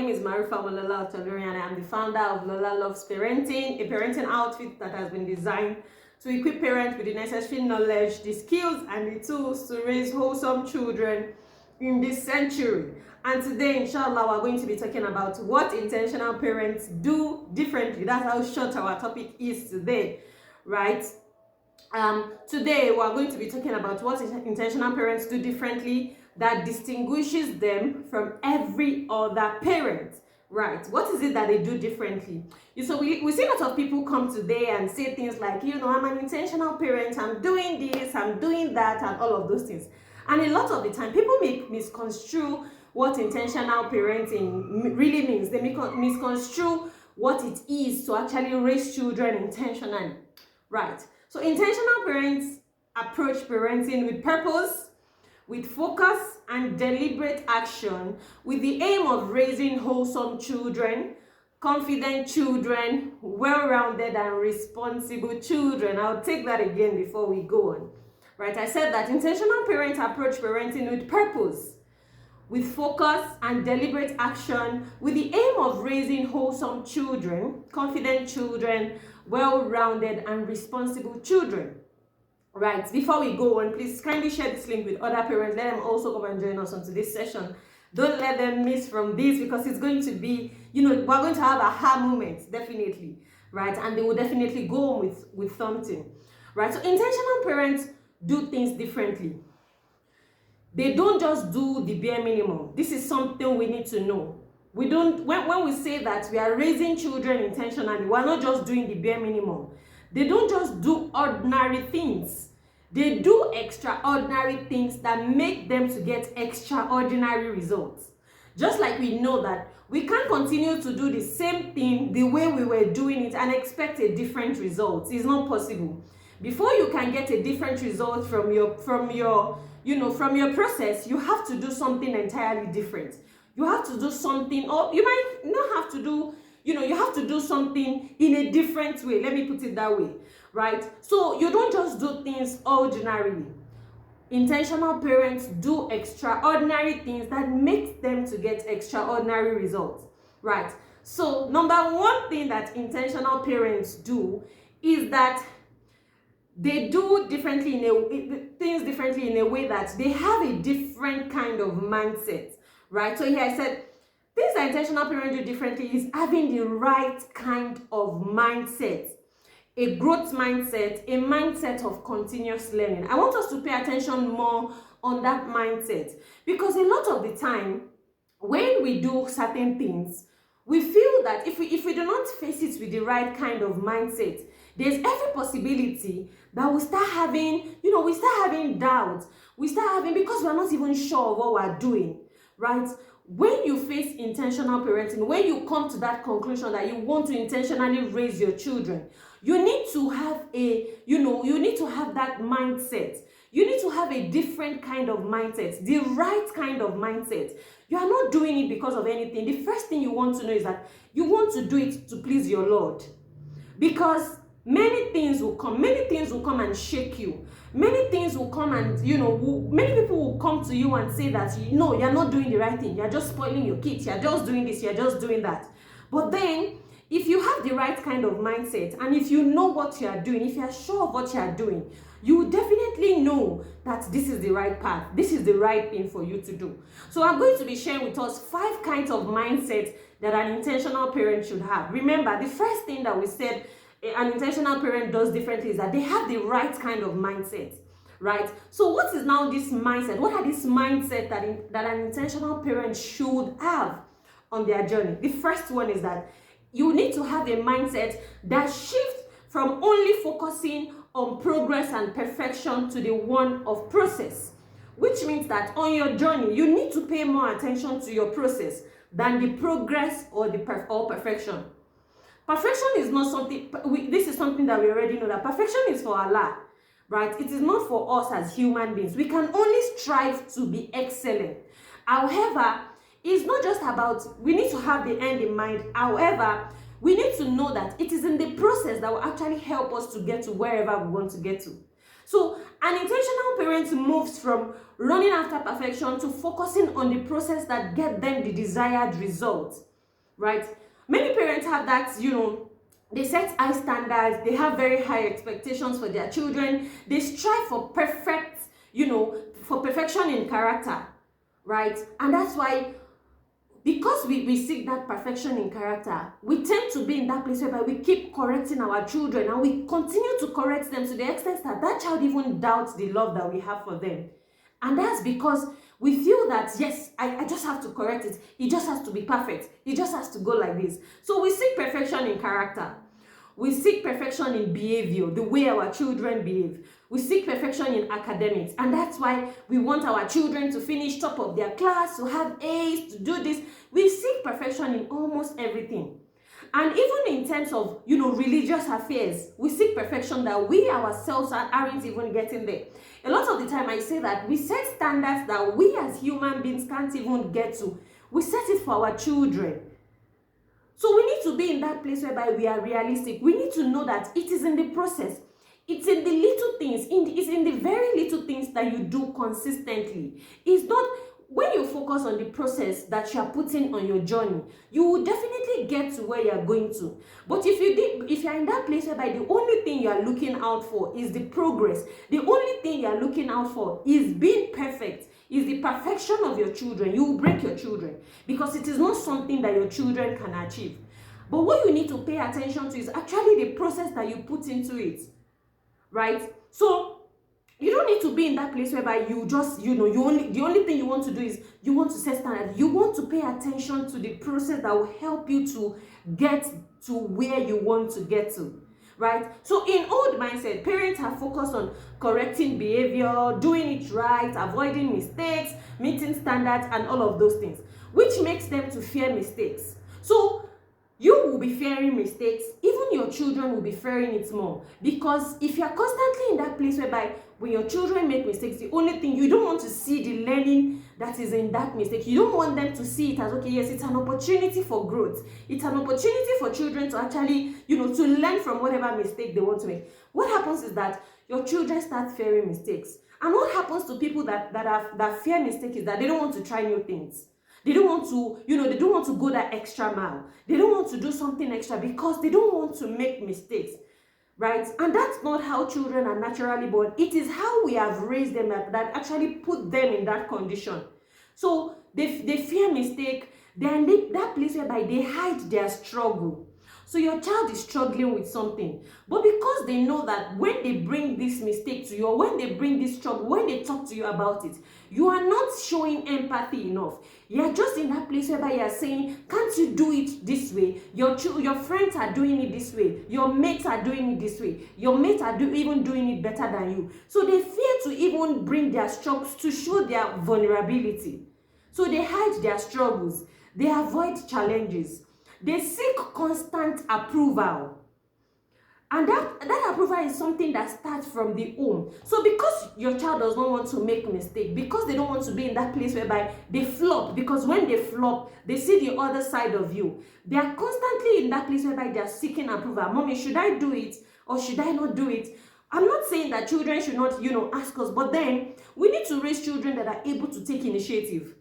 name is Marifa Malala Otolori, and I am the founder of Lola Loves Parenting, a parenting outfit that has been designed to equip parents with the necessary knowledge, the skills, and the tools to raise wholesome children in this century. And today, inshallah, we're going to be talking about what intentional parents do differently. That's how short our topic is today, right? Today we're going to be talking about what intentional parents do differently that distinguishes them from every other parent, right? What is it that they do differently? So we see a lot of people come today and say things like, I'm an intentional parent, I'm doing this, I'm doing that, and all of those things. And a lot of the time people misconstrue what intentional parenting really means. They misconstrue what it is to actually raise children intentionally, right? So intentional parents approach parenting with purpose, with focus and deliberate action, with the aim of raising wholesome children, confident children, well-rounded and responsible children. I'll take that again before we go on. Right, I said that intentional parents approach parenting with purpose, with focus and deliberate action, with the aim of raising wholesome children, confident children, well-rounded and responsible children. Right, before we go on, please kindly share this link with other parents. Let them also come and join us on today's session. Don't let them miss from this, because it's going to be, we're going to have aha moments, definitely, right? And they will definitely go on with something, right? So intentional parents do things differently. They don't just do the bare minimum. This is something we need to know. We don't, when we say that we are raising children intentionally, we're not just doing the bare minimum. They don't just do ordinary things. They do extraordinary things that make them to get extraordinary results. Just like we know that we can't continue to do the same thing the way we were doing it and expect a different result. It's not possible. Before you can get a different result from your process, you have to do something entirely different. You have to do something, or you might not have to do, you have to do something in a different way. Let me put it that way, right? So you don't just do things ordinarily. Intentional parents do extraordinary things that make them to get extraordinary results, right? So number one thing that intentional parents do is that they do things differently in a way that they have a different kind of mindset, right? So here I said, things that intentional parents do differently is having the right kind of mindset, a growth mindset, a mindset of continuous learning. I want us to pay attention more on that mindset, because a lot of the time when we do certain things, we feel that if we do not face it with the right kind of mindset, there's every possibility that we start having, doubts. Because we're not even sure of what we're doing, right? When you face intentional parenting, when you come to that conclusion that you want to intentionally raise your children, you need to have that mindset. You need to have a different kind of mindset, the right kind of mindset. You are not doing it because of anything. The first thing you want to know is that you want to do it to please your Lord. Because many things will come and shake you. Many things will come and, many people will come to you and say that, you're not doing the right thing. You're just spoiling your kids. You're just doing this. You're just doing that. But then, if you have the right kind of mindset, and if you know what you are doing, if you are sure of what you are doing, you will definitely know that this is the right path. This is the right thing for you to do. So I'm going to be sharing with us 5 kinds of mindsets that an intentional parent should have. Remember, the first thing that we said an intentional parent does differently is that they have the right kind of mindset, right? So what is now this mindset? What are these mindsets that an intentional parent should have on their journey? The first one is that you need to have a mindset that shifts from only focusing on progress and perfection to the one of process, which means that on your journey, you need to pay more attention to your process than the progress or perfection. Perfection is not something, this is something that we already know, that perfection is for Allah, right? It is not for us as human beings. We can only strive to be excellent. However, it's not just about, we need to have the end in mind. However, we need to know that it is in the process that will actually help us to get to wherever we want to get to. So an intentional parent moves from running after perfection to focusing on the process that get them the desired result. right? Many parents have that, they set high standards, they have very high expectations for their children, they strive for for perfection in character, right? And that's why, because we seek that perfection in character, we tend to be in that place whereby we keep correcting our children, and we continue to correct them to the extent that that child even doubts the love that we have for them. And that's because we feel that, yes, I just have to correct it. It just has to be perfect. It just has to go like this. So we seek perfection in character. We seek perfection in behavior, the way our children behave. We seek perfection in academics. And that's why we want our children to finish top of their class, to have A's, to do this. We seek perfection in almost everything. And even in terms of, religious affairs, we seek perfection that we ourselves aren't even getting there. A lot of the time I say that we set standards that we as human beings can't even get to. We set it for our children. So we need to be in that place whereby we are realistic. We need to know that it is in the process. It's in the little things. It's in the very little things that you do consistently. It's not when you focus on the process that you are putting on your journey, you will definitely get to where you are going to. But if you are in that place whereby the only thing you are looking out for is the progress, the only thing you are looking out for is being perfect, is the perfection of your children, you will break your children, because it is not something that your children can achieve. But what you need to pay attention to is actually the process that you put into it, right? So you don't need to be in that place whereby you just, the only thing you want to do is you want to set standards. You want to pay attention to the process that will help you to get to where you want to get to, right? So in old mindset, parents are focused on correcting behavior, doing it right, avoiding mistakes, meeting standards, and all of those things, which makes them to fear mistakes. So you will be fearing mistakes, even your children will be fearing it more, because if you are constantly in that place whereby when your children make mistakes, the only thing you don't want to see the learning that is in that mistake. You don't want them to see it as, okay, yes, it's an opportunity for growth. It's an opportunity for children to actually, to learn from whatever mistake they want to make. What happens is that your children start fearing mistakes. And what happens to people that fear mistakes is that they don't want to try new things. They don't want to, they don't want to go that extra mile. They don't want to do something extra because they don't want to make mistakes, right? And that's not how children are naturally born. It is how we have raised them that actually put them in that condition. So they fear mistake. They're in that place whereby they hide their struggle. So your child is struggling with something, but because they know that when they bring this mistake to you, or when they bring this struggle, when they talk to you about it, you are not showing empathy enough. You are just in that place whereby you are saying, can't you do it this way? Your friends are doing it this way. Your mates are doing it this way. Your mates are even doing it better than you. So they fear to even bring their struggles, to show their vulnerability. So they hide their struggles. They avoid challenges. They seek constant approval. And that approval is something that starts from the home. So because your child does not want to make mistake, because they don't want to be in that place whereby they flop, because when they flop, they see the other side of you. They are constantly in that place whereby they are seeking approval. Mommy, should I do it or should I not do it? I'm not saying that children should not, ask us, but then we need to raise children that are able to take initiative.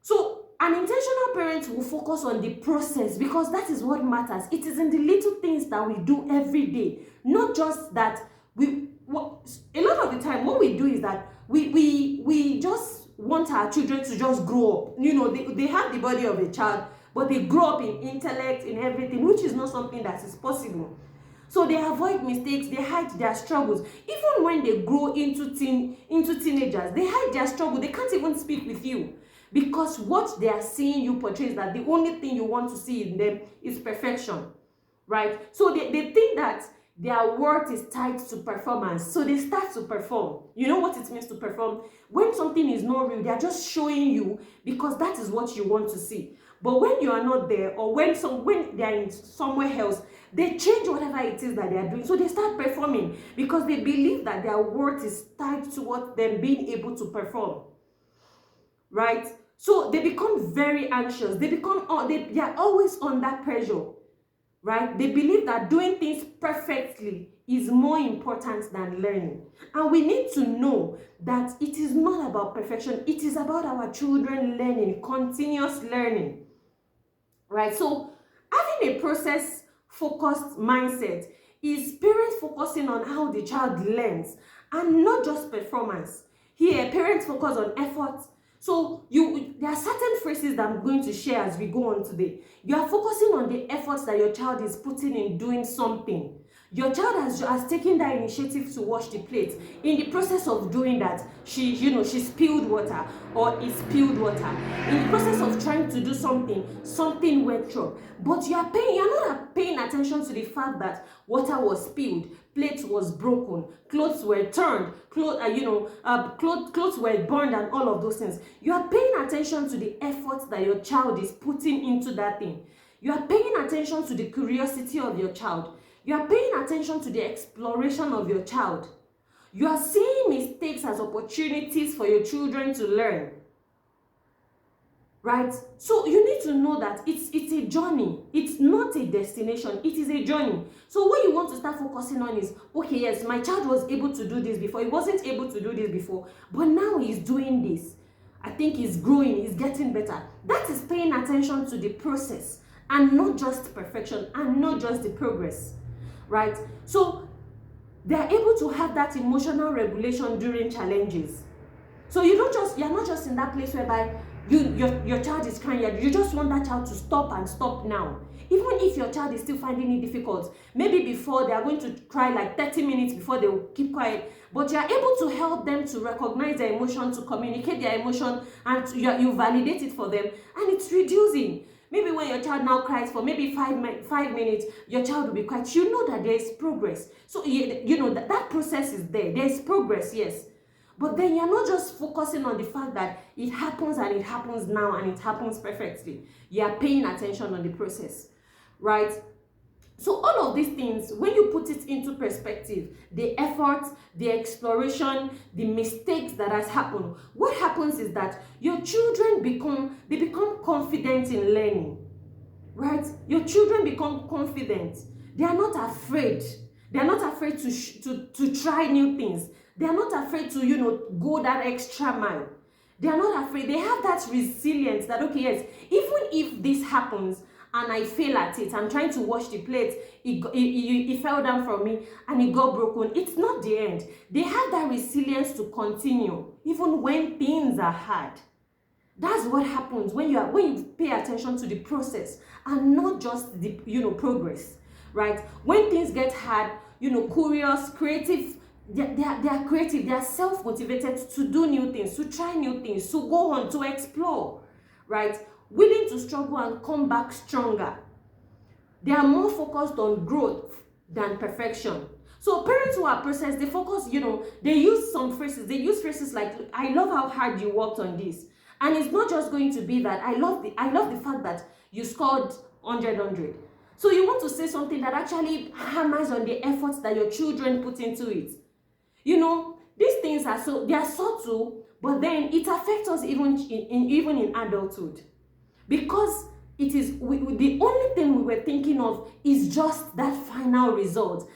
So an intentional parent will focus on the process, because that is what matters. It is in the little things that we do every day, not just that a lot of the time what we do is that we just want our children to just grow up. They have the body of a child, but they grow up in intellect, in everything, which is not something that is possible. So they avoid mistakes, they hide their struggles. Even when they grow into teenagers, they hide their struggle. They can't even speak with you, because what they are seeing you portray is that the only thing you want to see in them is perfection, right? So they think that their worth is tied to performance. So they start to perform. You know what it means to perform? When something is not real, they are just showing you because that is what you want to see. But when you are not there, or when they are in somewhere else, they change whatever it is that they are doing. So they start performing because they believe that their worth is tied to what them being able to perform, right? So they become very anxious. They are always under pressure, right? They believe that doing things perfectly is more important than learning. And we need to know that it is not about perfection. It is about our children learning, continuous learning. right? So having a process focused mindset is parents focusing on how the child learns and not just performance. Here, parents focus on effort. So there are certain phrases that I'm going to share as we go on today. You are focusing on the efforts that your child is putting in doing something. Your child has taken that initiative to wash the plate. In the process of doing that, she spilled water or he spilled water. In the process of trying to do something went wrong. But you're not paying attention to the fact that water was spilled, plate was broken, clothes were turned, clothes were burned, and all of those things. You are paying attention to the efforts that your child is putting into that thing. You are paying attention to the curiosity of your child. You are paying attention to the exploration of your child. You are seeing mistakes as opportunities for your children to learn. Right? So you need to know that it's a journey. It's not a destination. It is a journey. So what you want to start focusing on is, okay, yes, my child was able to do this before. He wasn't able to do this before. But now he's doing this. I think he's growing. He's getting better. That is paying attention to the process and not just perfection and not just the progress. Right? So they are able to have that emotional regulation during challenges. So you're not just in that place whereby your child is crying, you just want that child to stop and stop now. Even if your child is still finding it difficult, maybe before they are going to cry like 30 minutes before they will keep quiet, but you are able to help them to recognize their emotion, to communicate their emotion, and you validate it for them, and it's reducing. Maybe when your child now cries for maybe 5 minutes, your child will be quiet. You know that there is progress. So you know that process is there. There is progress, yes. But then you're not just focusing on the fact that it happens and it happens now and it happens perfectly. You are paying attention on the process, right? So all of these things, when you put it into perspective, the effort, the exploration, the mistakes that has happened, what happens is that your children become confident in learning, right? Your children become confident. They are not afraid. They are not afraid to try new things. They are not afraid to, go that extra mile. They are not afraid. They have that resilience that, okay, yes, even if this happens and I fail at it, I'm trying to wash the plate, it fell down from me and it got broken, it's not the end. They have that resilience to continue, even when things are hard. That's what happens when you pay attention to the process and not just the progress, right? When things get hard, curious, creative, they are creative, they are self-motivated to do new things, to try new things, to go on, to explore, right? Willing to struggle and come back stronger. They are more focused on growth than perfection. So parents who are process, they focus, they use some phrases. They use phrases like, I love how hard you worked on this. And it's not just going to be that, I love the fact that you scored 100. So you want to say something that actually hammers on the efforts that your children put into it. These things are they are subtle, but then it affects us even in adulthood. Because it is the only thing we were thinking of is just that final result.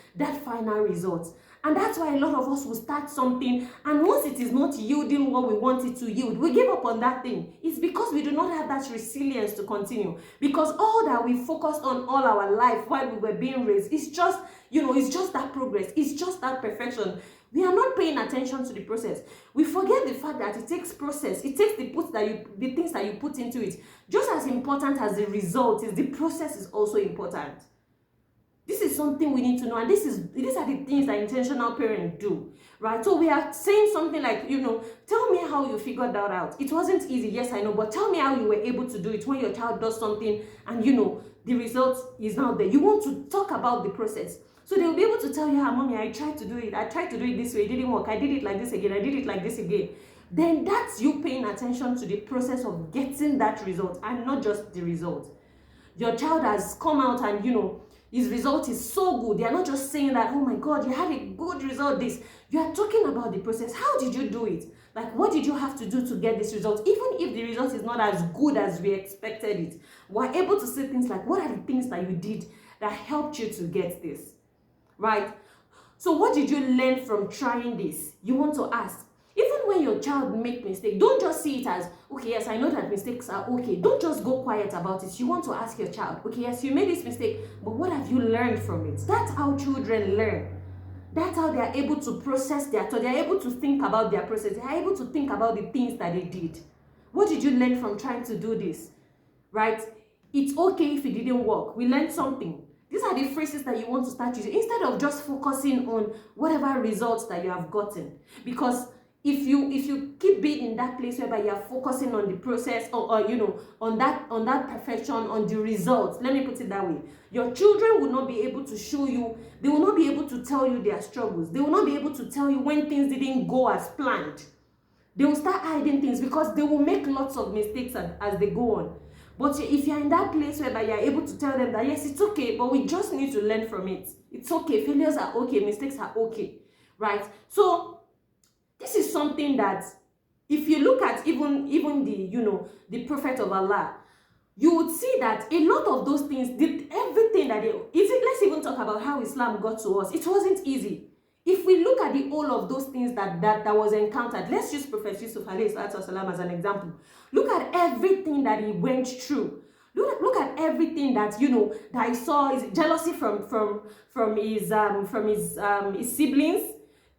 And that's why a lot of us will start something, and once it is not yielding what we want it to yield, we give up on that thing. It's because we do not have that resilience to continue. Because all that we focused on all our life while we were being raised is just, it's just that progress. It's just that perfection. We are not paying attention to the process. We forget the fact that it takes process. It takes the things that you put into it. Just as important as the result is, the process is also important. This is something we need to know, and these are the things that intentional parents do, right? So we are saying something like, tell me how you figured that out. It wasn't easy, yes, I know, but tell me how you were able to do it when your child does something and, the result is now there. You want to talk about the process. So they'll be able to tell you, Mommy, I tried to do it. I tried to do it this way. It didn't work. I did it like this again. I did it like this again. Then that's you paying attention to the process of getting that result and not just the result. Your child has come out and, his result is so good. They are not just saying that, oh my God, you had a good result, this. You are talking about the process. How did you do it? Like, what did you have to do to get this result? Even if the result is not as good as we expected it, we're able to say things like, what are the things that you did that helped you to get this? Right? So what did you learn from trying this? You want to ask. Even when your child make mistake, don't just see it as, okay, yes, I know that mistakes are okay. Don't just go quiet about it. You want to ask your child, okay, yes, you made this mistake, but what have you learned from it? That's how children learn. That's how they are able to process their thought. They are able to think about their process. They are able to think about the things that they did. What did you learn from trying to do this? Right? It's okay if it didn't work. We learned something. These are the phrases that you want to start using instead of just focusing on whatever results that you have gotten. Because if you keep being in that place whereby you are focusing on the process or on that perfection, on the results, let me put it that way, your children will not be able to show you, they will not be able to tell you their struggles. They will not be able to tell you when things didn't go as planned. They will start hiding things because they will make lots of mistakes as they go on. But if you're in that place whereby you're able to tell them that yes, it's okay, but we just need to learn from it. It's okay. Failures are okay. Mistakes are okay. Right? So this is something that if you look at even the Prophet of Allah, you would see that a lot of those things did everything that let's even talk about how Islam got to us. It wasn't easy. If we look at the whole of those things that was encountered, let's use Prophet Yusuf alayhi as an example. Look at everything that he went through. Look at everything that that he saw. Is jealousy from his siblings,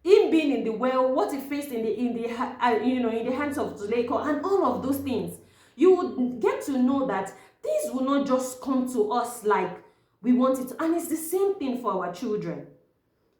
him being in the well, what he faced in the hands of Zuleika, and all of those things. You would get to know that things will not just come to us like we want it to, and it's the same thing for our children.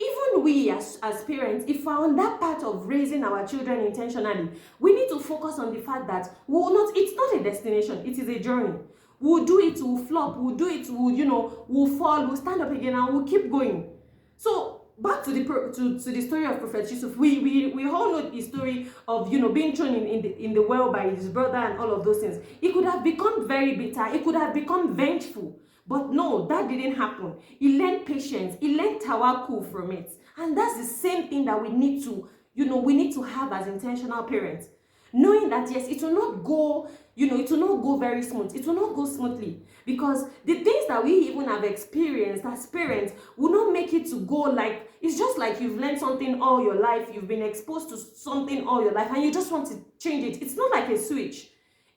Even we as parents, if we're on that part of raising our children intentionally, we need to focus on the fact that it's not a destination, it is a journey. We'll do it, we'll flop, we'll do it, we'll fall, we'll stand up again, and we'll keep going. So back to the story of Prophet Yusuf, we all know the story of being thrown in the well by his brother and all of those things. He could have become very bitter, he could have become vengeful. But no, that didn't happen. He learned patience. He learned tawakkul from it. And that's the same thing that we need to have as intentional parents. Knowing that, yes, it will not go, it will not go very smooth. It will not go smoothly. Because the things that we even have experienced as parents will not make it to go like, it's just like you've learned something all your life. You've been exposed to something all your life and you just want to change it. It's not like a switch.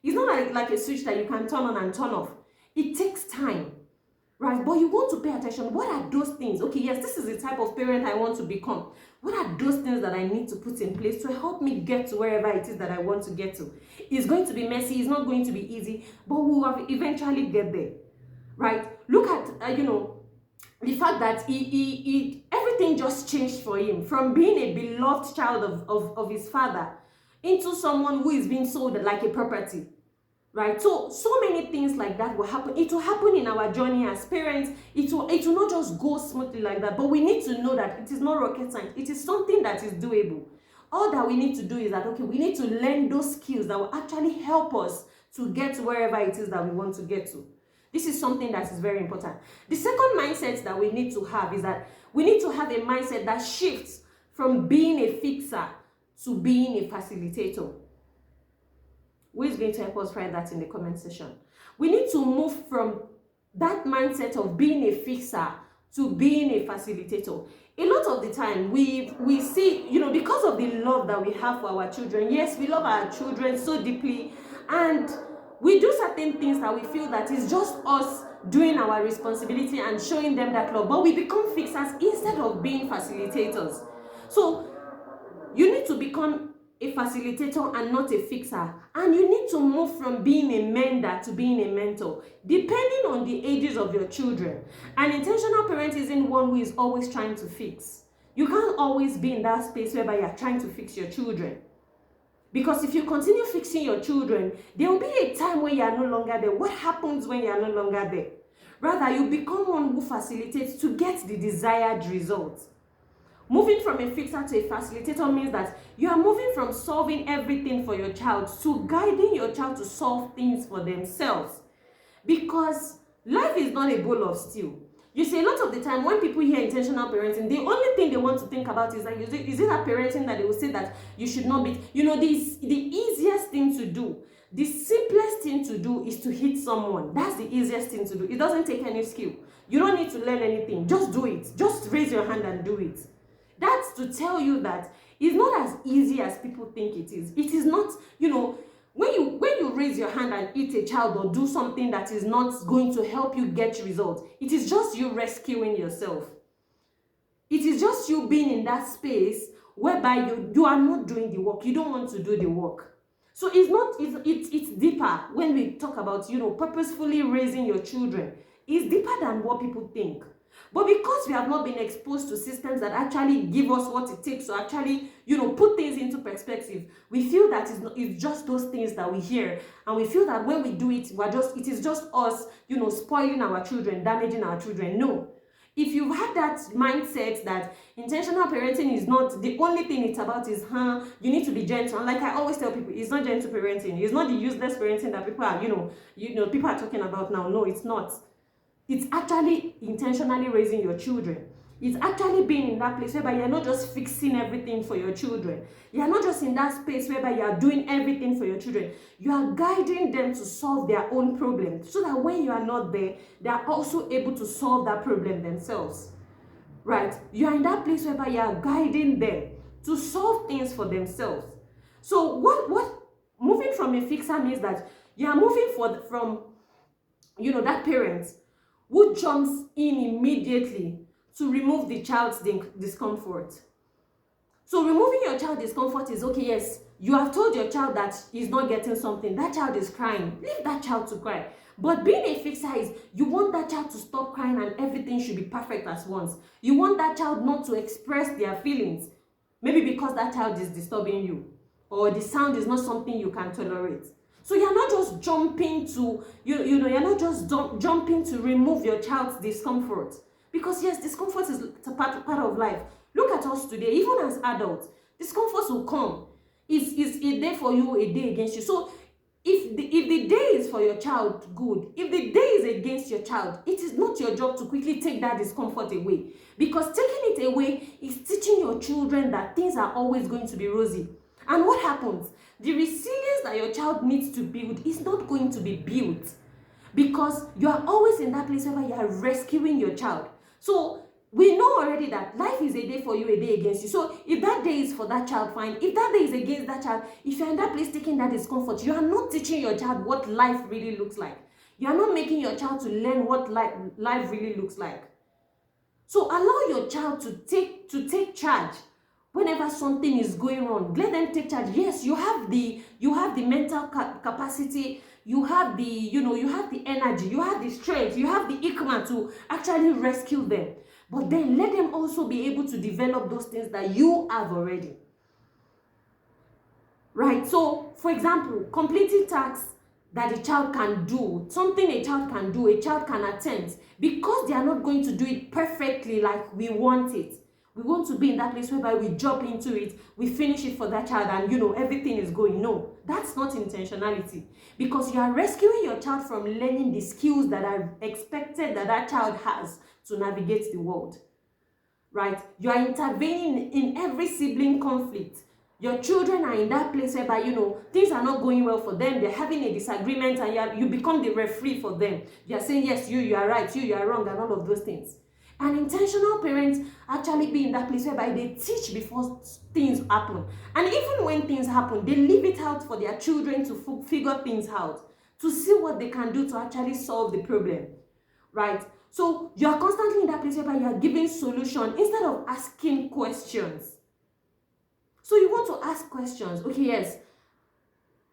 It's not like a switch that you can turn on and turn off. It takes time, right? But you want to pay attention. What are those things? Okay, yes, this is the type of parent I want to become. What are those things that I need to put in place to help me get to wherever it is that I want to get to? It's going to be messy. It's not going to be easy, but we will eventually get there, right? Look at, the fact that he everything just changed for him from being a beloved child of his father into someone who is being sold like a property. Right, so many things like that will happen. It will happen in our journey as parents. It will not just go smoothly like that. But we need to know that it is not rocket science. It is something that is doable. All that we need to do is that we need to learn those skills that will actually help us to get to wherever it is that we want to get to. This is something that is very important. The second mindset that we need to have is that we need to have a mindset that shifts from being a fixer to being a facilitator. Who is going to help us write that in the comment section? We need to move from that mindset of being a fixer to being a facilitator. A lot of the time, we see, because of the love that we have for our children, yes, we love our children so deeply, and we do certain things that we feel that is just us doing our responsibility and showing them that love, but we become fixers instead of being facilitators. So you need to become a facilitator and not a fixer, and you need to move from being a mender to being a mentor depending on the ages of your children. An intentional parent isn't one who is always trying to fix. You can't always be in that space whereby you're trying to fix your children, because if you continue fixing your children, there will be a time when you are no longer there. What happens when you are no longer there? Rather, you become one who facilitates to get the desired results. Moving from a fixer to a facilitator means that you are moving from solving everything for your child to guiding your child to solve things for themselves. Because life is not a bowl of stew. You see, a lot of the time when people hear intentional parenting, the only thing they want to think about is like, is it a parenting that they will say that you should not be, the easiest thing to do, the simplest thing to do is to hit someone. That's the easiest thing to do. It doesn't take any skill. You don't need to learn anything. Just do it. Just raise your hand and do it. That's to tell you that It's not as easy as people think it is. It is not, when you raise your hand and eat a child or do something that is not going to help you get results, it is just you rescuing yourself. It is just you being in that space whereby you are not doing the work. You don't want to do the work. So it's deeper when we talk about, purposefully raising your children. It's deeper than what people think. But because we have not been exposed to systems that actually give us what it takes to actually, put things into perspective, we feel that it's just those things that we hear. And we feel that when we do it, it is just us, spoiling our children, damaging our children. No. If you've had that mindset that intentional parenting is not the only thing it's about, is you need to be gentle. And like I always tell people, it's not gentle parenting. It's not the useless parenting that people are, people are talking about now. No, it's not. It's actually intentionally raising your children. It's actually being in that place whereby you're not just fixing everything for your children. You're not just in that space whereby you are doing everything for your children. You are guiding them to solve their own problems so that when you are not there, they are also able to solve that problem themselves. Right? You are in that place whereby you are guiding them to solve things for themselves. So what moving from a fixer means that you are moving from that parent who jumps in immediately to remove the child's discomfort. So removing your child's discomfort is, okay, yes, you have told your child that he's not getting something. That child is crying. Leave that child to cry. But being a fixer is, you want that child to stop crying and everything should be perfect at once. You want that child not to express their feelings. Maybe because that child is disturbing you, or the sound is not something you can tolerate. So you're not just jumping to, you're not just jumping to remove your child's discomfort. Because yes, discomfort is a part of life. Look at us today, even as adults, discomforts will come. It's a day for you, a day against you. So if the day is for your child, good. If the day is against your child, it is not your job to quickly take that discomfort away. Because taking it away is teaching your children that things are always going to be rosy. And what happens? The resilience that your child needs to build is not going to be built because you are always in that place where you are rescuing your child. So we know already that life is a day for you, a day against you. So if that day is for that child, fine. If that day is against that child, if you're in that place taking that discomfort, you are not teaching your child what life really looks like. You are not making your child to learn what life really looks like. So allow your child to take charge. Whenever something is going wrong, let them take charge. Yes, you have the mental capacity, you have the you have the energy, you have the strength, you have the ikma to actually rescue them. But then let them also be able to develop those things that you have already. Right? So, for example, completing tasks that a child can do, something a child can do, a child can attempt, because they are not going to do it perfectly like we want it. We want to be in that place whereby we jump into it, we finish it for that child, and everything is going. No, that's not intentionality. Because you are rescuing your child from learning the skills that are expected that child has to navigate the world. Right? You are intervening in every sibling conflict. Your children are in that place whereby, things are not going well for them. They're having a disagreement and you become the referee for them. You are saying, yes, you are right, you are wrong, and all of those things. And intentional parents actually be in that place whereby they teach before things happen. And even when things happen, they leave it out for their children to figure things out, to see what they can do to actually solve the problem, right? So you are constantly in that place whereby you are giving solution instead of asking questions. So you want to ask questions. Okay, yes,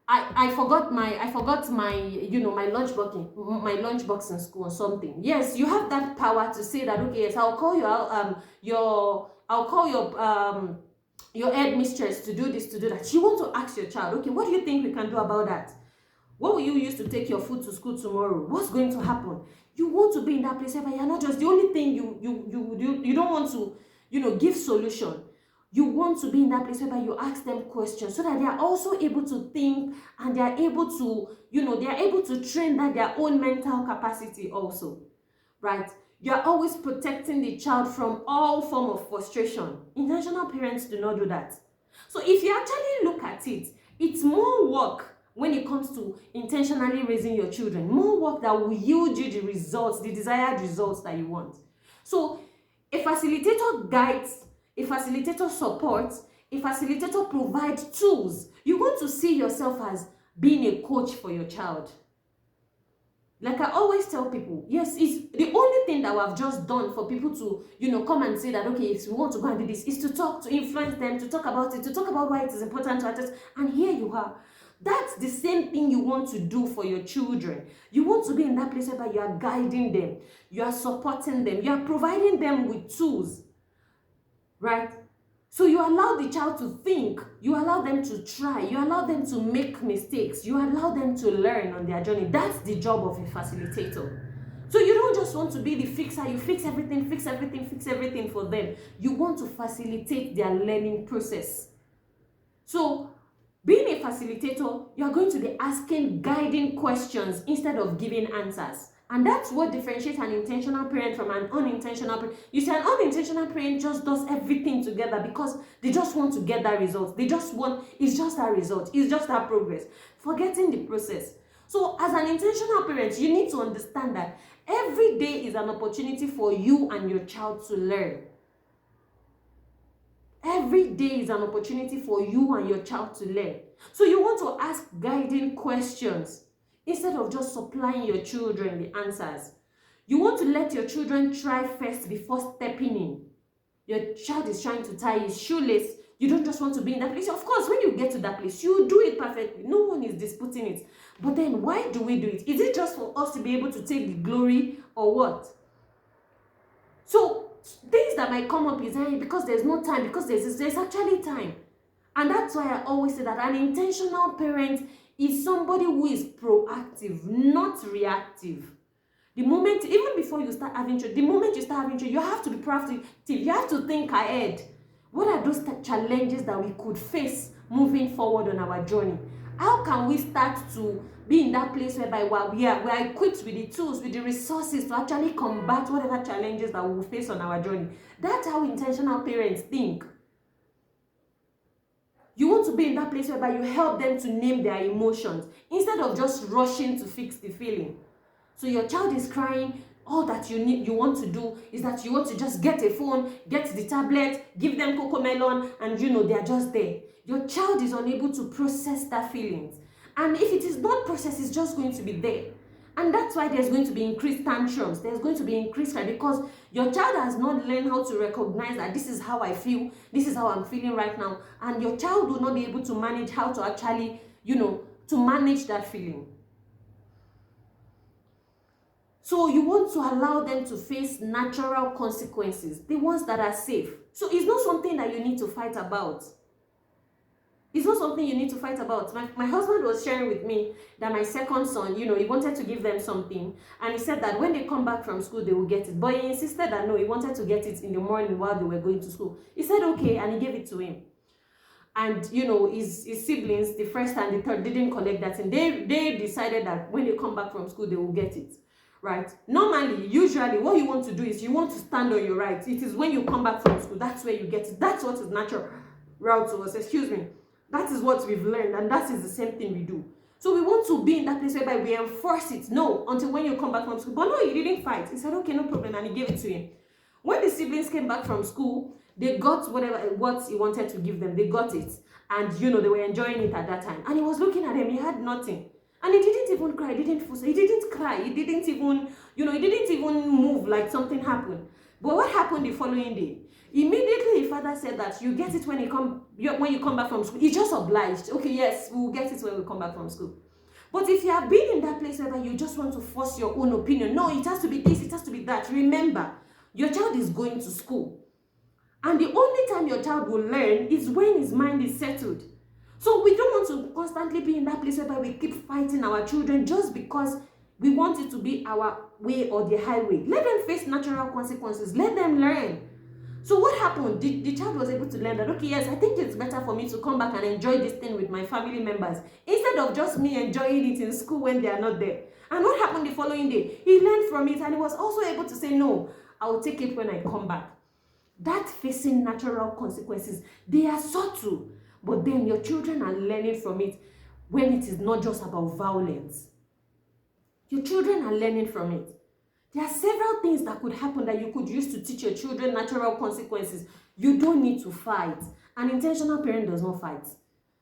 I forgot my my lunchbox in school or something. Yes, you have that power to say that, okay, yes, I'll call your headmistress to do this, to do that. You want to ask your child, okay, what do you think we can do about that? What will you use to take your food to school tomorrow? What's going to happen? You want to be in that place where you're not just the only thing you don't want to give solution. You want to be in that place where you ask them questions so that they are also able to think, and they are able to train their own mental capacity also, right? You are always protecting the child from all form of frustration. Intentional parents do not do that. So if you actually look at it, it's more work when it comes to intentionally raising your children, more work that will yield you the results, the desired results that you want. So a facilitator guides, a facilitator supports, a facilitator provides tools. You want to see yourself as being a coach for your child. Like I always tell people, yes, it's the only thing that I've just done for people to, come and say that, okay, if we want to go and do this, is to talk, to influence them, to talk about it, to talk about why it is important to attend. And here you are. That's the same thing you want to do for your children. You want to be in that place where you are guiding them, you are supporting them, you are providing them with tools, right? So you allow the child to think, you allow them to try, you allow them to make mistakes, you allow them to learn on their journey. That's the job of a facilitator. So you don't just want to be the fixer, you fix everything for them. You want to facilitate their learning process. So being a facilitator, you're going to be asking guiding questions instead of giving answers. And that's what differentiates an intentional parent from an unintentional parent. You see, an unintentional parent just does everything together because they just want to get that result. It's just that result. It's just that progress. Forgetting the process. So as an intentional parent, you need to understand that every day is an opportunity for you and your child to learn. Every day is an opportunity for you and your child to learn. So you want to ask guiding questions instead of just supplying your children the answers. You want to let your children try first before stepping in. Your child is trying to tie his shoelace. You don't just want to be in that place. Of course, when you get to that place, you do it perfectly. No one is disputing it. But then why do we do it? Is it just for us to be able to take the glory or what? So things that might come up is because there's no time, because there's actually time. And that's why I always say that an intentional parent is somebody who is proactive, not reactive. The moment, even before you start having children, the moment you start having children, you have to be proactive. You have to think ahead. What are those challenges that we could face moving forward on our journey? How can we start to be in that place whereby we are equipped with the tools, with the resources to actually combat whatever challenges that we will face on our journey? That's how intentional parents think. You want to be in that place whereby you help them to name their emotions instead of just rushing to fix the feeling. So your child is crying, all that you want to do is that you want to just get a phone, get the tablet, give them cocomelon, and they're just there. Your child is unable to process that feelings. And if it is not processed, it's just going to be there. And that's why there's going to be increased tantrums. There's going to be increased cry because your child has not learned how to recognize that this is how I feel, this is how I'm feeling right now. And your child will not be able to manage how to actually, to manage that feeling. So you want to allow them to face natural consequences, the ones that are safe. So it's not something that you need to fight about. It's not something you need to fight about. My husband was sharing with me that my second son, he wanted to give them something. And he said that when they come back from school, they will get it. But he insisted that no, he wanted to get it in the morning while they were going to school. He said, okay, and he gave it to him. And, his siblings, the first and the third, didn't collect that. And they decided that when they come back from school, they will get it. Right? Normally, usually, what you want to do is you want to stand on your rights. It is when you come back from school, that's where you get it. That's what is natural route to us. Excuse me. That is what we've learned, and that is the same thing we do. So we want to be in that place whereby we enforce it. No, until when you come back from school. But no, he didn't fight. He said, okay, no problem, and he gave it to him. When the siblings came back from school, they got what he wanted to give them. They got it. And, they were enjoying it at that time. And he was looking at them. He had nothing. And he didn't even cry. He didn't fuss. He didn't cry. He didn't even, he didn't even move like something happened. But what happened the following day? Immediately, his father said that you get it when you come back from school. He's just obliged. Okay, yes, we will get it when we come back from school. But if you have been in that place where you just want to force your own opinion, no, it has to be this, it has to be that. Remember, your child is going to school. And the only time your child will learn is when his mind is settled. So we don't want to constantly be in that place where we keep fighting our children just because we want it to be our way or the highway. Let them face natural consequences. Let them learn. So what happened? The child was able to learn that, okay, yes, I think it's better for me to come back and enjoy this thing with my family members instead of just me enjoying it in school when they are not there. And what happened the following day? He learned from it and he was also able to say, no, I will take it when I come back. That facing natural consequences, they are subtle, but then your children are learning from it when it is not just about violence. Your children are learning from it. There are several things that could happen that you could use to teach your children natural consequences. You don't need to fight. An intentional parent does not fight.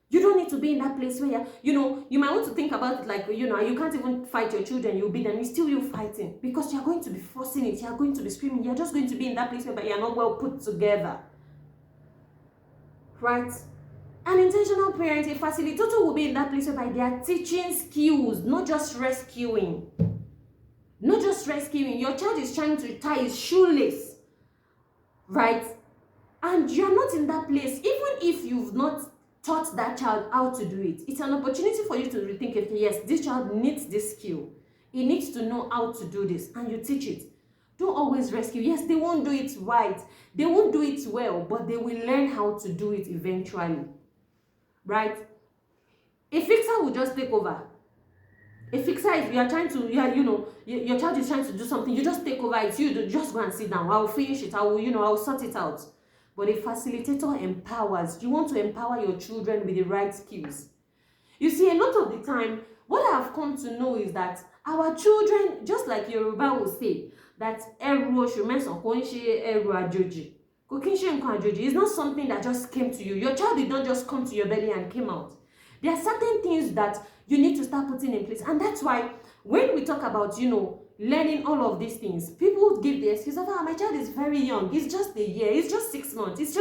You don't need to be in that place where, you might want to think about it like, you can't even fight your children, you'll be them, it's still you fighting. Because you're going to be forcing it, you're going to be screaming, you're just going to be in that place where you're not well put together. Right? An intentional parent, a facilitator, will be in that place whereby they are teaching skills, not just rescuing. Not just rescuing. Your child is trying to tie his shoelace, right? And you're not in that place. Even if you've not taught that child how to do it, it's an opportunity for you to rethink, okay, yes, this child needs this skill. He needs to know how to do this, and you teach it. Don't always rescue. Yes, they won't do it right. They won't do it well, but they will learn how to do it eventually. Right? A fixer will just take over. A fixer is, your child is trying to do something, you just take over it, you just go and sit down, I'll finish it, I'll sort it out. But a facilitator empowers. You want to empower your children with the right skills. You see, a lot of the time, what I have come to know is that our children, just like Yoruba will say, that it's not something that just came to you. Your child did not just come to your belly and came out. There are certain things that you need to start putting in place. And that's why when we talk about, learning all of these things, people give the excuse of, my child is very young. It's just a year. It's just 6 months.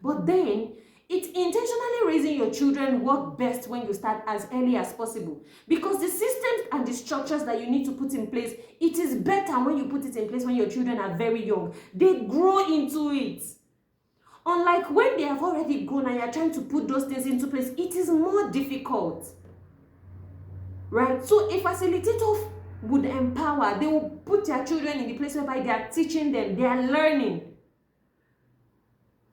But then, it's intentionally raising your children work best when you start as early as possible. Because the systems and the structures that you need to put in place, it is better when you put it in place when your children are very young. They grow into it. Unlike when they have already grown and you're trying to put those things into place, it is more difficult. Right? So a facilitator would empower. They will put their children in the place whereby they are teaching them, they are learning.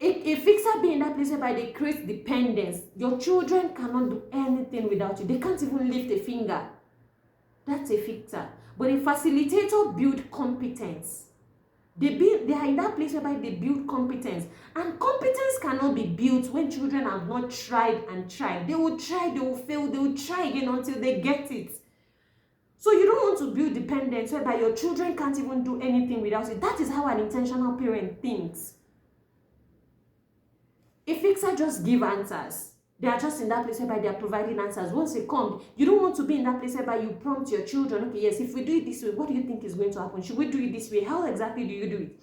A fixer be in that place whereby they create dependence. Your children cannot do anything without you. They can't even lift a finger. That's a fixer. But a facilitator builds competence. They are in that place whereby they build competence. And competence cannot be built when children have not tried and tried. They will try, they will fail, they will try again until they get it. So you don't want to build dependence whereby your children can't even do anything without it. That is how an intentional parent thinks. A fixer just give answers. They are just in that place whereby they are providing answers. Once they come, you don't want to be in that place whereby you prompt your children, okay, yes, if we do it this way, what do you think is going to happen? Should we do it this way? How exactly do you do it?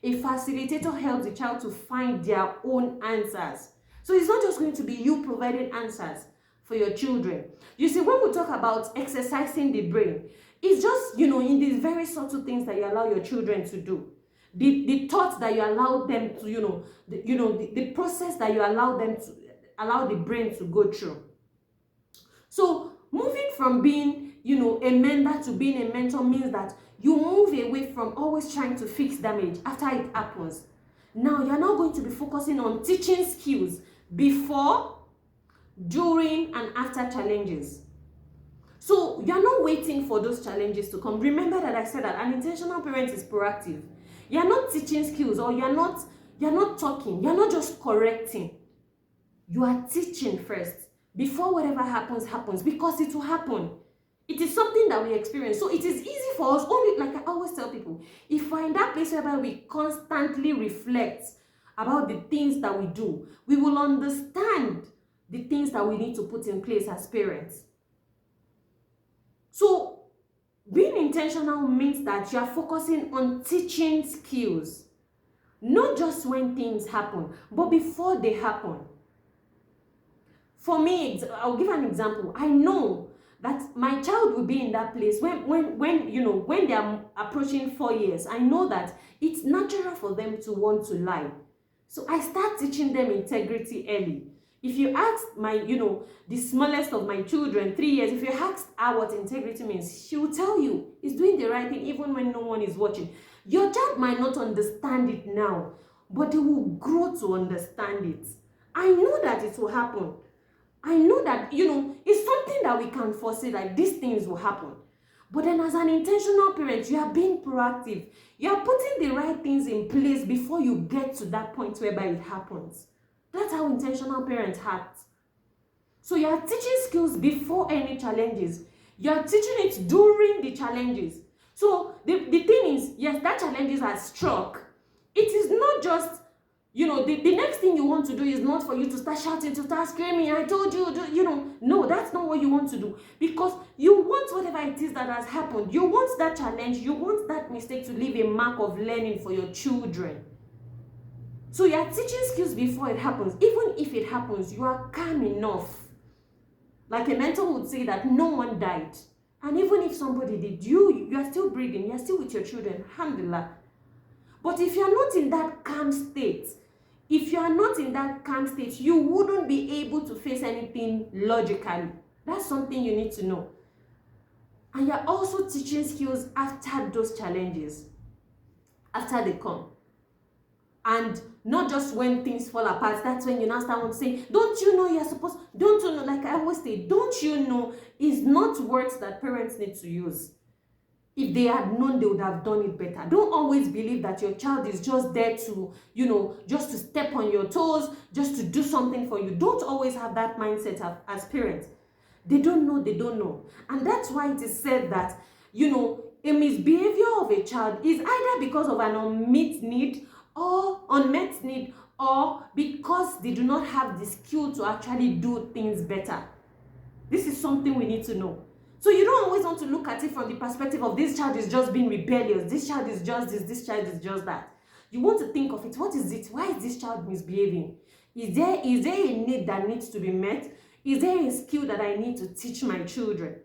A facilitator helps the child to find their own answers. So it's not just going to be you providing answers for your children. You see, when we talk about exercising the brain, it's just, in these very subtle things that you allow your children to do. The thoughts that you allow them to, the process that you allow them to, allow the brain to go through. So moving from being, a mentor to being a mentor means that you move away from always trying to fix damage after it happens. Now you're now going to be focusing on teaching skills before, during, and after challenges. So you're not waiting for those challenges to come. Remember that I said that an intentional parent is proactive. You're not teaching skills, or you're not talking, you're not just correcting. You are teaching first before whatever happens, because it will happen. It is something that we experience. So it is easy for us, only like I always tell people, if we're in that place whereby we constantly reflect about the things that we do, we will understand the things that we need to put in place as parents. So being intentional means that you are focusing on teaching skills, not just when things happen, but before they happen. For me, I'll give an example. I know that my child will be in that place when they are approaching 4 years. I know that it's natural for them to want to lie. So I start teaching them integrity early. If you ask the smallest of my children, 3 years, if you ask her what integrity means, she will tell you it's doing the right thing even when no one is watching. Your child might not understand it now, but they will grow to understand it. I know that it will happen. I know that, it's something that we can foresee, like these things will happen. But then as an intentional parent, you are being proactive. You are putting the right things in place before you get to that point whereby it happens. That's how intentional parents act. So you are teaching skills before any challenges. You are teaching it during the challenges. So the thing is, yes, that challenges are struck. It is not just, The next thing you want to do is not for you to start shouting, to start screaming, I told you, no, that's not what you want to do, because you want whatever it is that has happened. You want that challenge, you want that mistake to leave a mark of learning for your children. So you are teaching skills before it happens. Even if it happens, you are calm enough. Like a mentor would say that no one died. And even if somebody did, you are still breathing, you are still with your children, alhamdulillah. But if you are not in that calm state, you wouldn't be able to face anything logically. That's something you need to know. And you're also teaching skills after those challenges, after they come. And not just when things fall apart. That's when you now start to say, don't you know you're supposed, don't you know, like I always say, don't you know is not words that parents need to use. If they had known, they would have done it better. Don't always believe that your child is just there to, just to step on your toes, just to do something for you. Don't always have that mindset as parents. They don't know. And that's why it is said that, a misbehavior of a child is either because of an unmet need, or because they do not have the skill to actually do things better. This is something we need to know. So you don't always want to look at it from the perspective of this child is just being rebellious, this child is just this child is just that. You want to think of it, what is it? Why is this child misbehaving? Is there a need that needs to be met? Is there a skill that I need to teach my children?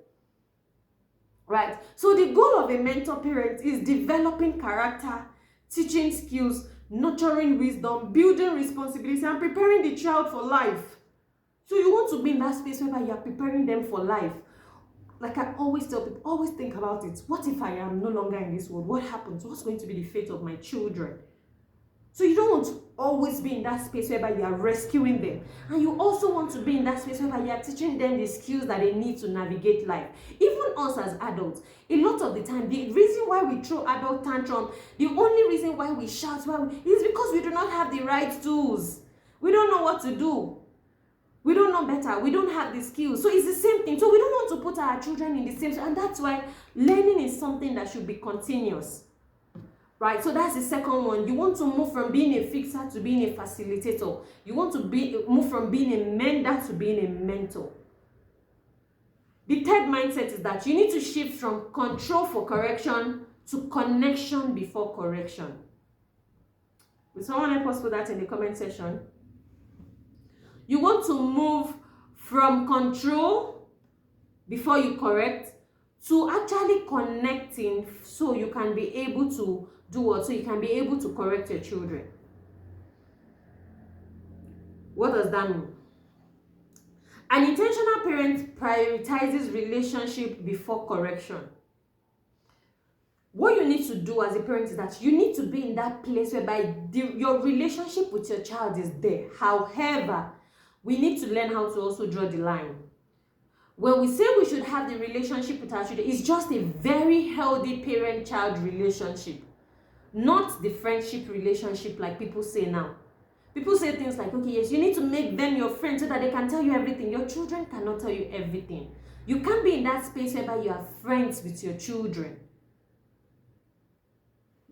Right? So the goal of a mentor parent is developing character, teaching skills, nurturing wisdom, building responsibility, and preparing the child for life. So you want to be in that space where you are preparing them for life. Like I always tell people, always think about it. What if I am no longer in this world? What happens? What's going to be the fate of my children? So you don't want to always be in that space whereby you are rescuing them. And you also want to be in that space whereby you are teaching them the skills that they need to navigate life. Even us as adults, a lot of the time, the reason why we throw adult tantrum, the only reason why we shout, is because we do not have the right tools. We don't know what to do. We don't know better. We don't have the skills. So it's the same thing. So we don't want to put our children in the same. And that's why learning is something that should be continuous. Right? So that's the second one. You want to move from being a fixer to being a facilitator. You want to move from being a mender to being a mentor. The third mindset is that you need to shift from control for correction to connection before correction. Will someone help us put that in the comment section? You want to move from control before you correct to actually connecting so you can be able to do what? So you can be able to correct your children. What does that mean? An intentional parent prioritizes relationship before correction. What you need to do as a parent is that you need to be in that place whereby your relationship with your child is there. However, we need to learn how to also draw the line. When we say we should have the relationship with our children, it's just a very healthy parent-child relationship, not the friendship relationship like people say now. People say things like, okay, yes, you need to make them your friends so that they can tell you everything. Your children cannot tell you everything. You can't be in that space whereby you are friends with your children.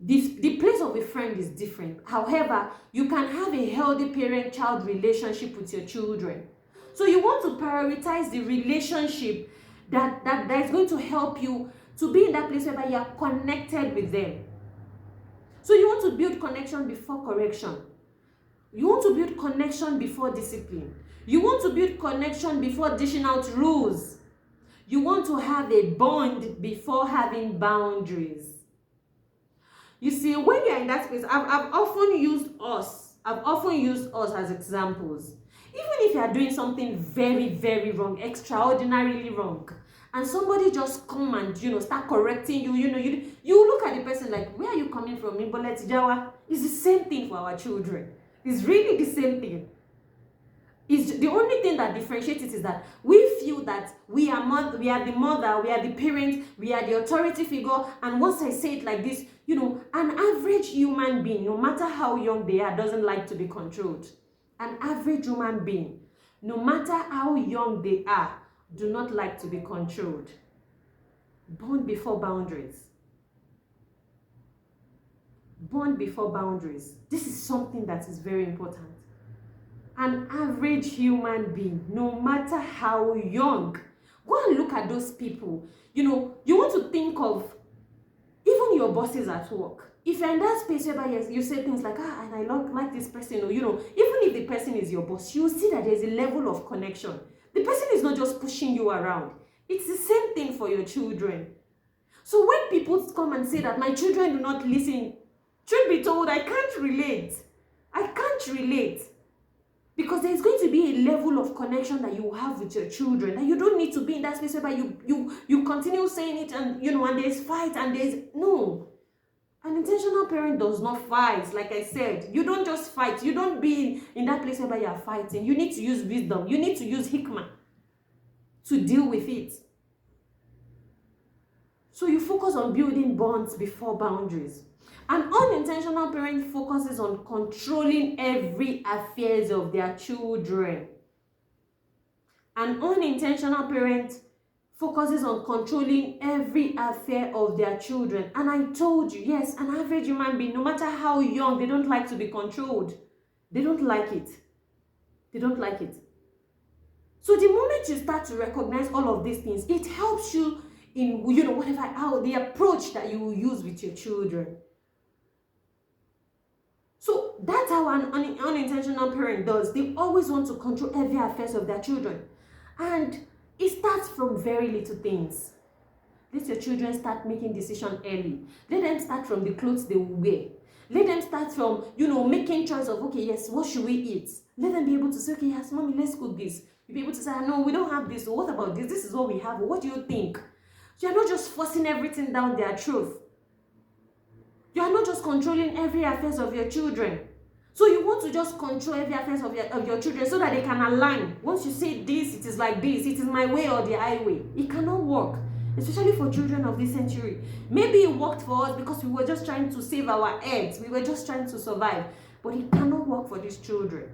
The place of a friend is different. However, you can have a healthy parent-child relationship with your children. So you want to prioritize the relationship that is going to help you to be in that place whereby you are connected with them. So you want to build connection before correction. You want to build connection before discipline. You want to build connection before dishing out rules. You want to have a bond before having boundaries. You see, when you're in that space, I've often used us as examples. Even if you are doing something very, very wrong, extraordinarily wrong, and somebody just come and start correcting you, you look at the person like, where are you coming from? It's the same thing for our children. It's really the same thing. It's the only thing that differentiates it is that we feel that we are the mother, we are the parent, we are the authority figure, and once I say it like this, an average human being, no matter how young they are, doesn't like to be controlled. An average human being, no matter how young they are, do not like to be controlled. Bond before boundaries. bond before boundaries. This is something that is very important. An average human being, no matter how young, go and look at those people. You know, you want to think of even your bosses at work. If you're in that space whereby you say things like, and I like this person, or, you know, even if the person is your boss, you see that there's a level of connection. The person is not just pushing you around. It's the same thing for your children. So when people come and say that my children do not listen, truth be told, I can't relate. I can't relate. Because there's going to be a level of connection that you have with your children, that you don't need to be in that space where you continue saying it, and, you know, and there's fight, and there's no. An intentional parent does not fight. Like I said, you don't just fight. You don't be in that place where you're fighting. You need to use wisdom. You need to use hikmah to deal with it. So you focus on building bonds before boundaries. An unintentional parent focuses on controlling every affairs of their children. An unintentional parent focuses on controlling every affair of their children. And I told you, yes, an average human being, no matter how young, they don't like to be controlled. They don't like it. They don't like it. So the moment you start to recognize all of these things, it helps you in, you know, how the approach that you will use with your children. So that's how an unintentional parent does. They always want to control every affairs of their children. And it starts from very little things. Let your children start making decisions early. Let them start from the clothes they will wear. Let them start from, you know, making choice of, okay, yes, what should we eat? Let them be able to say, okay, yes, mommy, let's cook this. You'll be able to say, no, we don't have this. So what about this? This is what we have. What do you think? You're not just forcing everything down their throat. You are not just controlling every affairs of your children. So you want to just control every affairs of your children so that they can align. Once you say this, it is like this. It is my way or the highway. It cannot work. Especially for children of this century. Maybe it worked for us because we were just trying to save our heads. We were just trying to survive. But it cannot work for these children.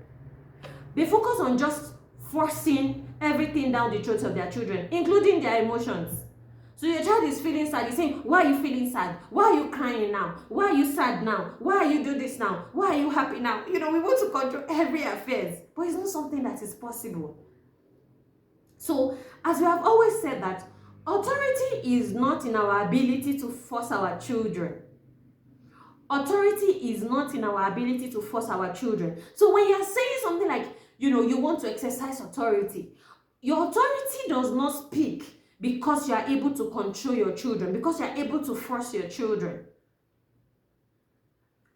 They focus on just forcing everything down the throats of their children, including their emotions. So your child is feeling sad. He's saying, why are you feeling sad? Why are you crying now? Why are you sad now? Why are you doing this now? Why are you happy now? You know, we want to control every affairs. But it's not something that is possible. So, as we have always said that, authority is not in our ability to force our children. Authority is not in our ability to force our children. So when you're saying something like, you know, you want to exercise authority, your authority does not speak because you are able to control your children, because you are able to force your children.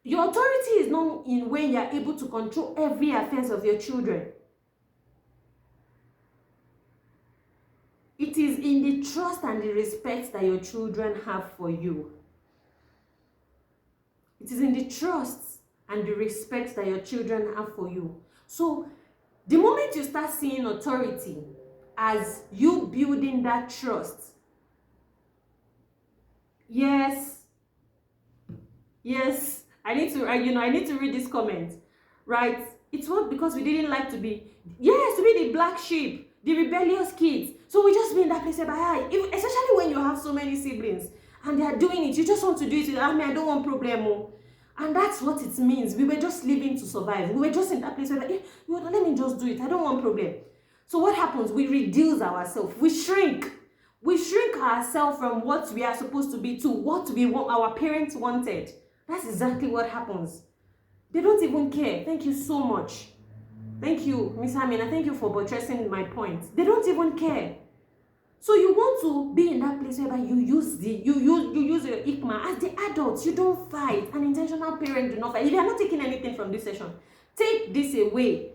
Your authority is not in when you are able to control every affairs of your children. It is in the trust and the respect that your children have for you. It is in the trust and the respect that your children have for you. So, the moment you start seeing authority as you building that trust, yes, I need to read this comment, right? It's what, because we didn't like to be the black sheep, the rebellious kids. So we just be in that place whereby, especially when you have so many siblings and they are doing it, you just want to do it. I don't want problem. And that's what it means. We were just living to survive. We were just in that place where, let me just do it. I don't want problem. So what happens? We reduce ourselves. We shrink. We shrink ourselves from what we are supposed to be to what we want, our parents wanted. That's exactly what happens. They don't even care. Thank you so much. Thank you, Miss Amina. Thank you for buttressing my point. They don't even care. So you want to be in that place where you use your hikmah. As the adults, you don't fight. An intentional parent do not fight. If you are not taking anything from this session, take this away.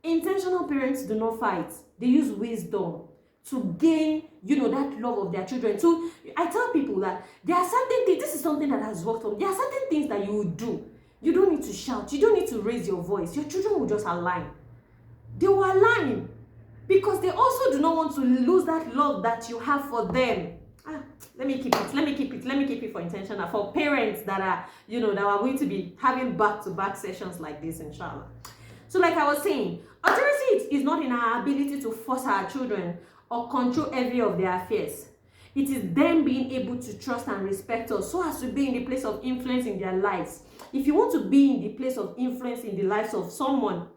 Intentional parents do not fight. They use wisdom to gain, that love of their children. So I tell people that there are certain things, this is something that has worked for me. There are certain things that you will do. You don't need to shout. You don't need to raise your voice. Your children will just align. They will align. Because they also do not want to lose that love that you have for them. Let me keep it for intentional, for parents that are, that are going to be having back-to-back sessions like this, inshallah. So like I was saying, authority is not in our ability to force our children or control every of their affairs. It is them being able to trust and respect us so as to be in the place of influence in their lives. If you want to be in the place of influence in the lives of someone,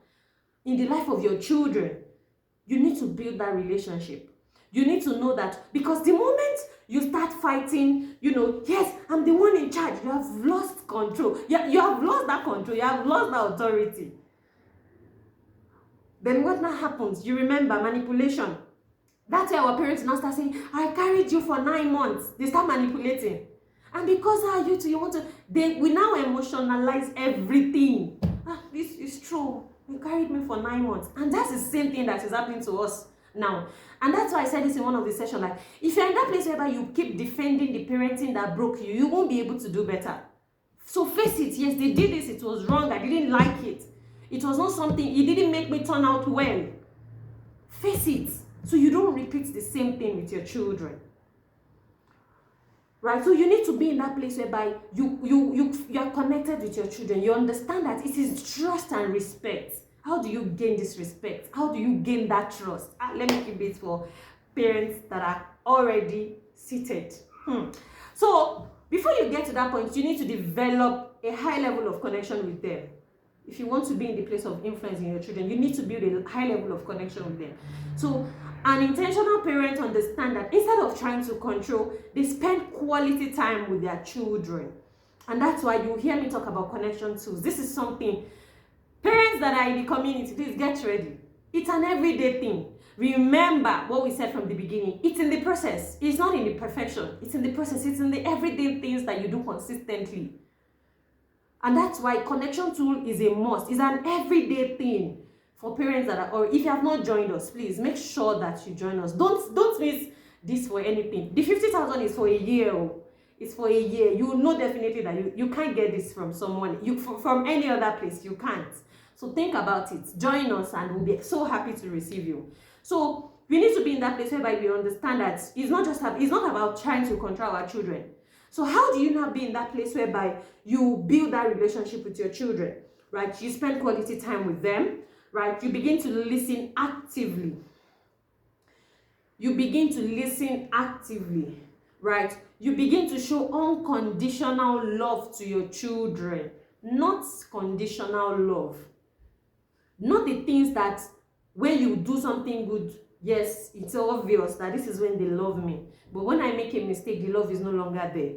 in the life of your children, you need to build that relationship. You need to know that, because the moment you start fighting, yes, I'm the one in charge, you have lost control. You have lost that control. You have lost that authority. Then what now happens? You remember manipulation. That's why our parents now start saying, I carried you for 9 months. They start manipulating. And because you want to, we now emotionalize everything. This is true. You carried me for 9 months. And that's the same thing that is happening to us now. And that's why I said this in one of the sessions, like, if you're in that place where you keep defending the parenting that broke you, you won't be able to do better. So face it, yes, they did this, it was wrong, I didn't like it. It was not something, it didn't make me turn out well. Face it, so you don't repeat the same thing with your children. Right? So you need to be in that place whereby you are connected with your children. You understand that it is trust and respect. How do you gain this respect? How do you gain that trust? Let me keep it for parents that are already seated. So before you get to that point, you need to develop a high level of connection with them. If you want to be in the place of influence in your children, you need to build a high level of connection with them. So an intentional parent understands that instead of trying to control, they spend quality time with their children. And that's why you hear me talk about connection tools. This is something, parents that are in the community, please get ready. It's an everyday thing. Remember what we said from the beginning. It's in the process. It's not in the perfection. It's in the process. It's in the everyday things that you do consistently. And that's why connection tool is a must. It's an everyday thing for parents that are, or if you have not joined us, please make sure that you join us. Don't miss this for anything. The 50,000 is for a year. It's for a year. You will know definitely that you can't get this from someone. From any other place, you can't. So think about it. Join us and we'll be so happy to receive you. So we need to be in that place whereby we understand that it's not about trying to control our children. So how do you now be in that place whereby you build that relationship with your children, right? You spend quality time with them, right? You begin to listen actively. You begin to listen actively, right? You begin to show unconditional love to your children, not conditional love. Not the things that when you do something good, yes, it's obvious that this is when they love me. But when I make a mistake, the love is no longer there,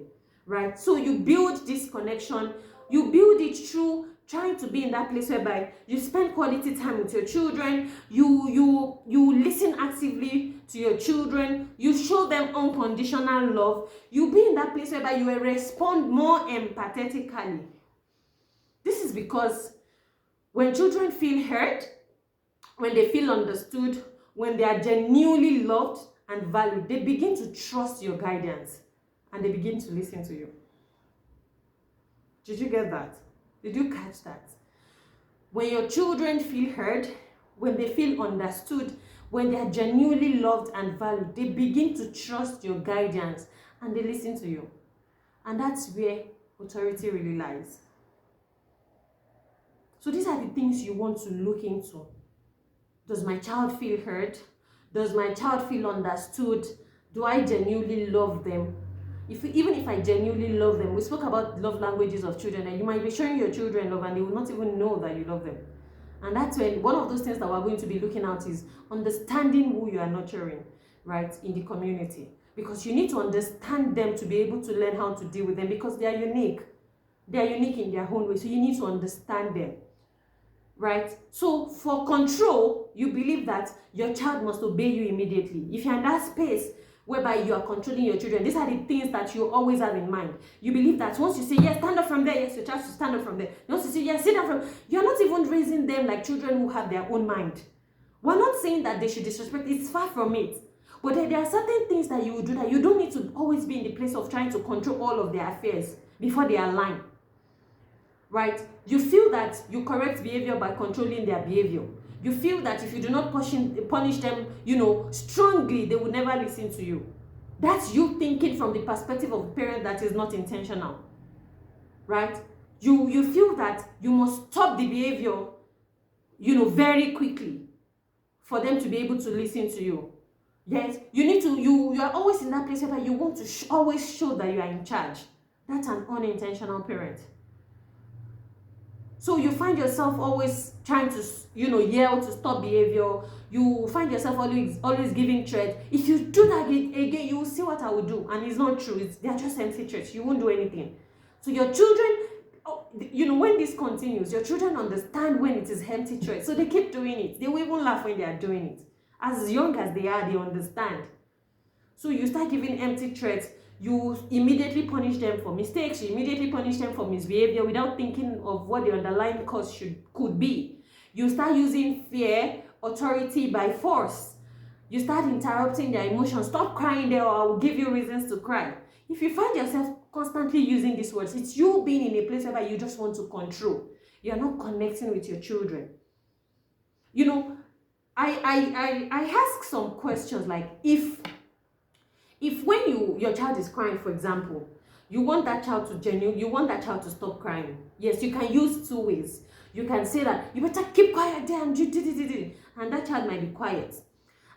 right? So you build this connection. You build it through trying to be in that place whereby you spend quality time with your children. You listen actively to your children. You show them unconditional love. You be in that place whereby you will respond more empathetically. This is because when children feel heard, when they feel understood, when they are genuinely loved and valued, they begin to trust your guidance and they begin to listen to you. Did you get that? Did you catch that? When your children feel heard, when they feel understood, when they are genuinely loved and valued, they begin to trust your guidance and they listen to you. And that's where authority really lies. So these are the things you want to look into. Does my child feel heard? Does my child feel understood? Do I genuinely love them? Even if I genuinely love them, we spoke about love languages of children, and you might be showing your children love and they will not even know that you love them. And that's when one of those things that we're going to be looking at is understanding who you are nurturing, right, in the community. Because you need to understand them to be able to learn how to deal with them, because they are unique. They are unique in their own way, so you need to understand them. Right? So for control, you believe that your child must obey you immediately. If you're in that space whereby you are controlling your children, these are the things that you always have in mind. You believe that once you say, yes, stand up from there, yes, your child should stand up from there. Once you say, yes, sit down from, you're not even raising them like children who have their own mind. We're not saying that they should disrespect, it's far from it. But there are certain things that you will do that you don't need to always be in the place of trying to control all of their affairs before they align. Right? You feel that you correct behavior by controlling their behavior. You feel that if you do not punish them, strongly, they will never listen to you. That's you thinking from the perspective of a parent that is not intentional. Right? You feel that you must stop the behavior, very quickly for them to be able to listen to you. Yes, you need to, you are always in that place where you want to always show that you are in charge. That's an unintentional parent. So you find yourself always trying to, yell to stop behavior. You find yourself always giving threats. If you do that again, you will see what I will do. And it's not true. They are just empty threats. You won't do anything. So your children, when this continues, your children understand when it is empty threats. So they keep doing it. They will even laugh when they are doing it. As young as they are, they understand. So you start giving empty threats. You immediately punish them for mistakes. You immediately punish them for misbehavior without thinking of what the underlying cause could be. You start using fear, authority by force. You start interrupting their emotions. Stop crying there, or I will give you reasons to cry. If you find yourself constantly using these words, it's you being in a place where you just want to control. You're not connecting with your children. I ask some questions like, if when your child is crying, for example, you want that child to stop crying. Yes, you can use two ways. You can say that you better keep quiet there and that child might be quiet.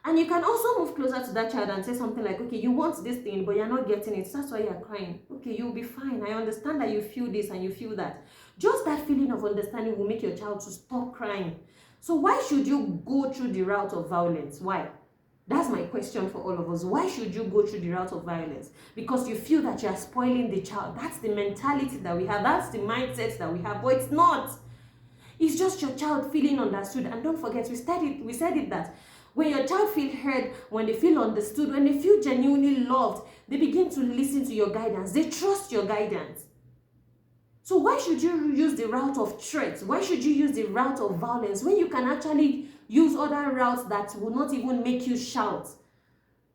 And you can also move closer to that child and say something like, okay, you want this thing, but you're not getting it. That's why you're crying. Okay, you'll be fine. I understand that you feel this and you feel that. Just that feeling of understanding will make your child to stop crying. So why should you go through the route of violence? Why? That's my question for all of us. Why should you go through the route of violence? Because you feel that you are spoiling the child. That's the mentality that we have. That's the mindset that we have. But it's not. It's just your child feeling understood. And don't forget, we said it that when your child feels heard, when they feel understood, when they feel genuinely loved, they begin to listen to your guidance. They trust your guidance. So why should you use the route of threats? Why should you use the route of violence when you can actually use other routes that will not even make you shout,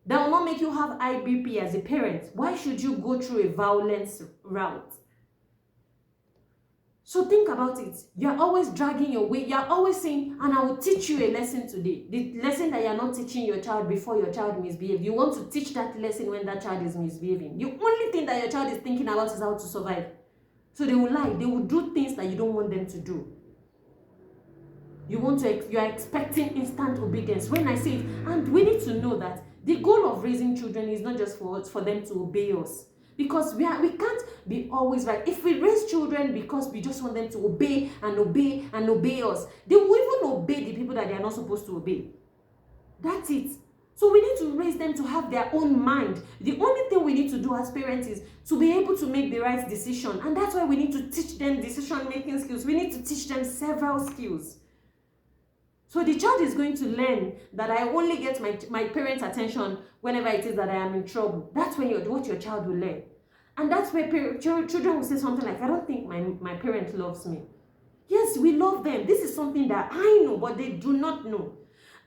that will not make you have IBP as a parent? Why should you go through a violence route? So think about it. You're always dragging your way. You're always saying, and I will teach you a lesson today. The lesson that you're not teaching your child before your child misbehaves. You want to teach that lesson when that child is misbehaving. The only thing that your child is thinking about is how to survive. So they will lie. They will do things that you don't want them to do. You are expecting instant obedience. When I say it, and we need to know that the goal of raising children is not just for them to obey us. Because we can't be always right. If we raise children because we just want them to obey and obey and obey us, they will even obey the people that they are not supposed to obey. That's it. So we need to raise them to have their own mind. The only thing we need to do as parents is to be able to make the right decision. And that's why we need to teach them decision-making skills. We need to teach them several skills. So the child is going to learn that I only get my parents' attention whenever it is that I am in trouble. That's what your child will learn. And that's where children will say something like, I don't think my parent loves me. Yes, we love them. This is something that I know, but they do not know.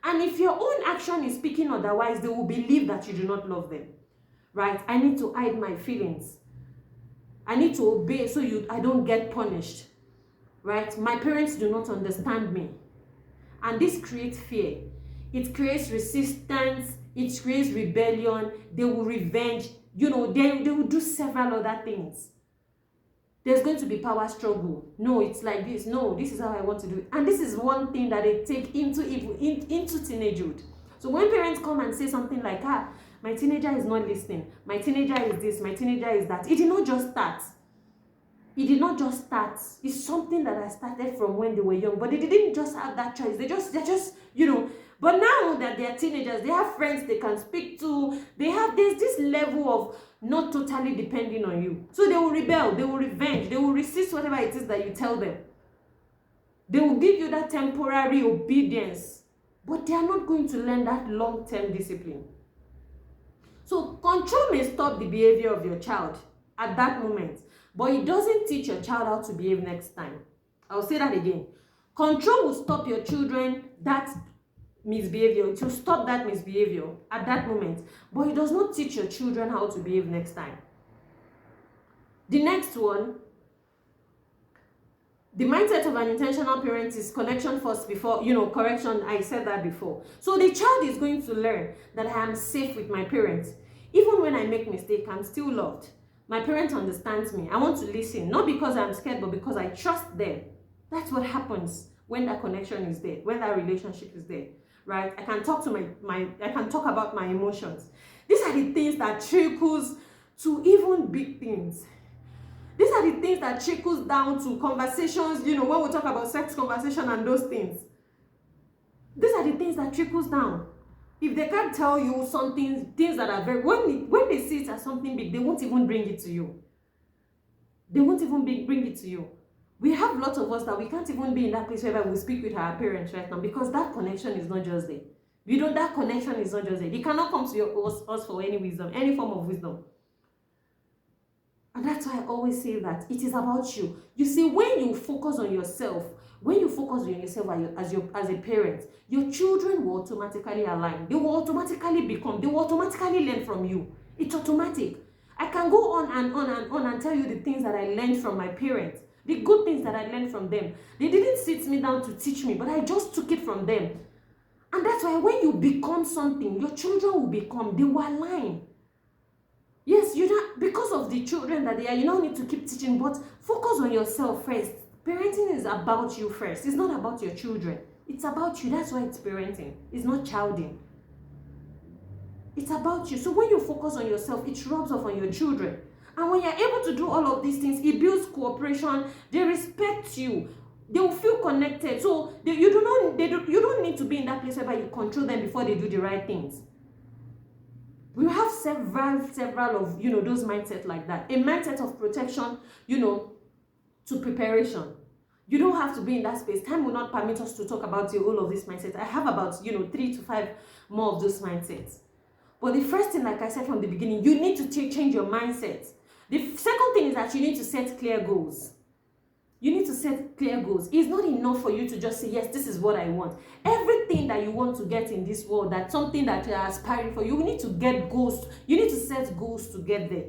And if your own action is speaking otherwise, they will believe that you do not love them. Right? I need to hide my feelings. I need to obey so I don't get punished. Right? My parents do not understand me. And this creates fear. It creates resistance. It creates rebellion. They will revenge. They will do several other things. There's going to be power struggle. No, it's like this. No, this is how I want to do it. And this is one thing that they take into teenagehood. So when parents come and say something like, my teenager is not listening. My teenager is this. My teenager is that. It did not just start. It's something that I started from when they were young. But they didn't just have that choice. They're just, But now that they're teenagers, they have friends they can speak to. There's this level of not totally depending on you. So they will rebel, they will revenge, they will resist whatever it is that you tell them. They will give you that temporary obedience, but they are not going to learn that long-term discipline. So control may stop the behavior of your child at that moment, but it doesn't teach your child how to behave next time. I'll say that again. Control will stop your children that misbehavior, to stop that misbehavior at that moment, but it does not teach your children how to behave next time. The next one, the mindset of an intentional parent is connection first before, correction. I said that before. So the child is going to learn that I am safe with my parents. Even when I make mistakes, I'm still loved. My parent understands me. I want to listen, not because I'm scared, but because I trust them. That's what happens when that connection is there, when that relationship is there. right? I can talk to I can talk about my emotions. These are the things that trickles to even big things. These are the things that trickles down to conversations, when we talk about sex conversation and those things. These are the things that trickles down. If they can't tell you something, things that are very, when they see it as something big, they won't even bring it to you. They won't even bring it to you. We have lots of us that we can't even be in that place where we speak with our parents right now, because that connection is not just there. That connection is not just there. They cannot come to us for any wisdom, any form of wisdom. And that's why I always say that it is about you. You see, when you focus on yourself, as a parent, your children will automatically align. They will automatically learn from you. It's automatic. I can go on and on and on and tell you the things that I learned from my parents, the good things that I learned from them. They didn't sit me down to teach me, but I just took it from them. And that's why when you become something, your children will become, they will align. Yes, because of the children that they are, you don't need to keep teaching, but focus on yourself first. Parenting is about you first. It's not about your children. It's about you. That's why it's parenting. It's not childing. It's about you. So when you focus on yourself, it rubs off on your children. And when you're able to do all of these things, it builds cooperation. They respect you. They will feel connected. So you don't need to be in that place where you control them before they do the right things. We have several of those mindsets like that. A mindset of protection, to preparation. You don't have to be in that space. Time will not permit us to talk about all of these mindsets. I have about 3 to 5 more of those mindsets. But the first thing, like I said from the beginning, you need to change your mindset. The second thing is that you need to set clear goals. You need to set clear goals. It's not enough for you to just say, yes, this is what I want. Everything that you want to get in this world, that's something that you're aspiring for, you need to get goals. You need to set goals to get there.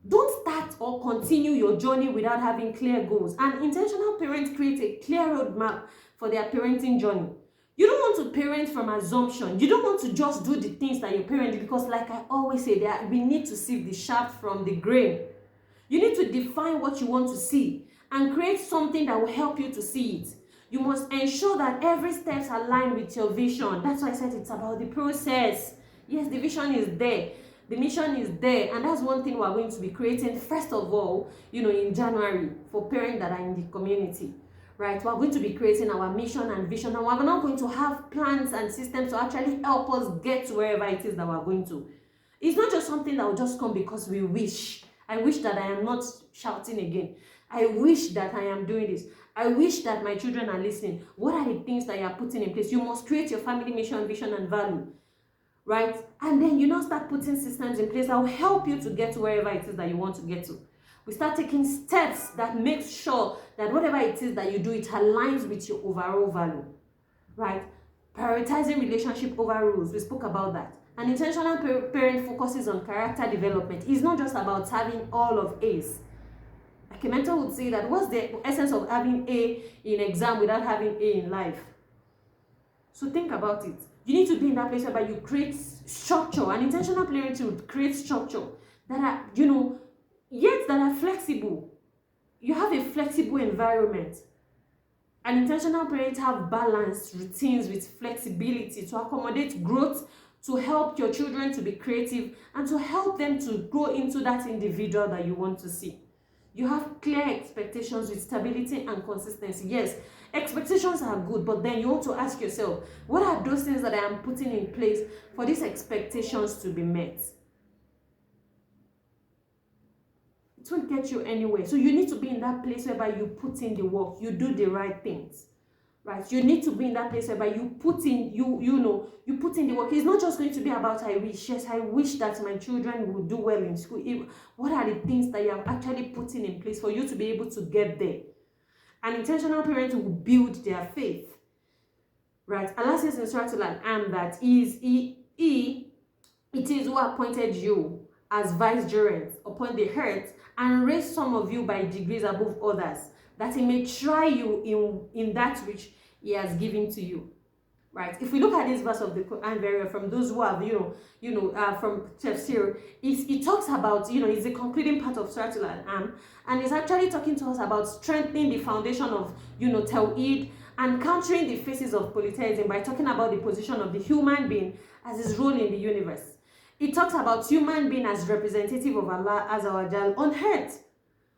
Don't start or continue your journey without having clear goals. An intentional parent creates a clear roadmap for their parenting journey. You don't want to parent from assumption. You don't want to just do the things that your parent do, because like I always say, we need to sieve the chaff from the grain. You need to define what you want to see and create something that will help you to see it. You must ensure that every step is aligned with your vision. That's why I said it's about the process. Yes, the vision is there. The mission is there. And that's one thing we're going to be creating, first of all, in January, for parents that are in the community. Right? We're going to be creating our mission and vision. And we're not going to have plans and systems to actually help us get to wherever it is that we're going to. It's not just something that will just come because we wish. I wish that I am not shouting again. I wish that I am doing this. I wish that my children are listening. What are the things that you are putting in place? You must create your family mission, vision, and value. Right? And then start putting systems in place that will help you to get to wherever it is that you want to get to. We start taking steps that make sure that whatever it is that you do, it aligns with your overall value. Right? Prioritizing relationship over rules. We spoke about that. An intentional parent focuses on character development. It's not just about having all of A's. Like a mentor would say that, what's the essence of having A in exam without having A in life? So think about it. You need to be in that place where you create structure. An intentional parent would create structure that are, yet that are flexible. You have a flexible environment. An intentional parent have balanced routines with flexibility to accommodate growth, to help your children to be creative, and to help them to grow into that individual that you want to see. You have clear expectations with stability and consistency. Yes, expectations are good, but then you want to ask yourself, what are those things that I am putting in place for these expectations to be met? It won't get you anywhere. So you need to be in that place whereby you put in the work, you do the right things. Right? You need to be in that place whereby you put in, you put in the work. It's not just going to be about I wish. Yes, I wish that my children would do well in school. What are the things that you are actually putting in place for you to be able to get there? An intentional parent will build their faith. Right? Allah says in Surah Al-An'am that it is who appointed you as vicegerents upon the earth and raised some of you by degrees above others, that he may try you in that which he has given to you. Right? If we look at this verse of the Quran very well, from those who have, from Tafsir, it talks about, it's the concluding part of Surah Al-An'am, and it's actually talking to us about strengthening the foundation of, Tawheed and countering the faces of polytheism by talking about the position of the human being as his role in the universe. It talks about human being as representative of Allah as our Jal on earth.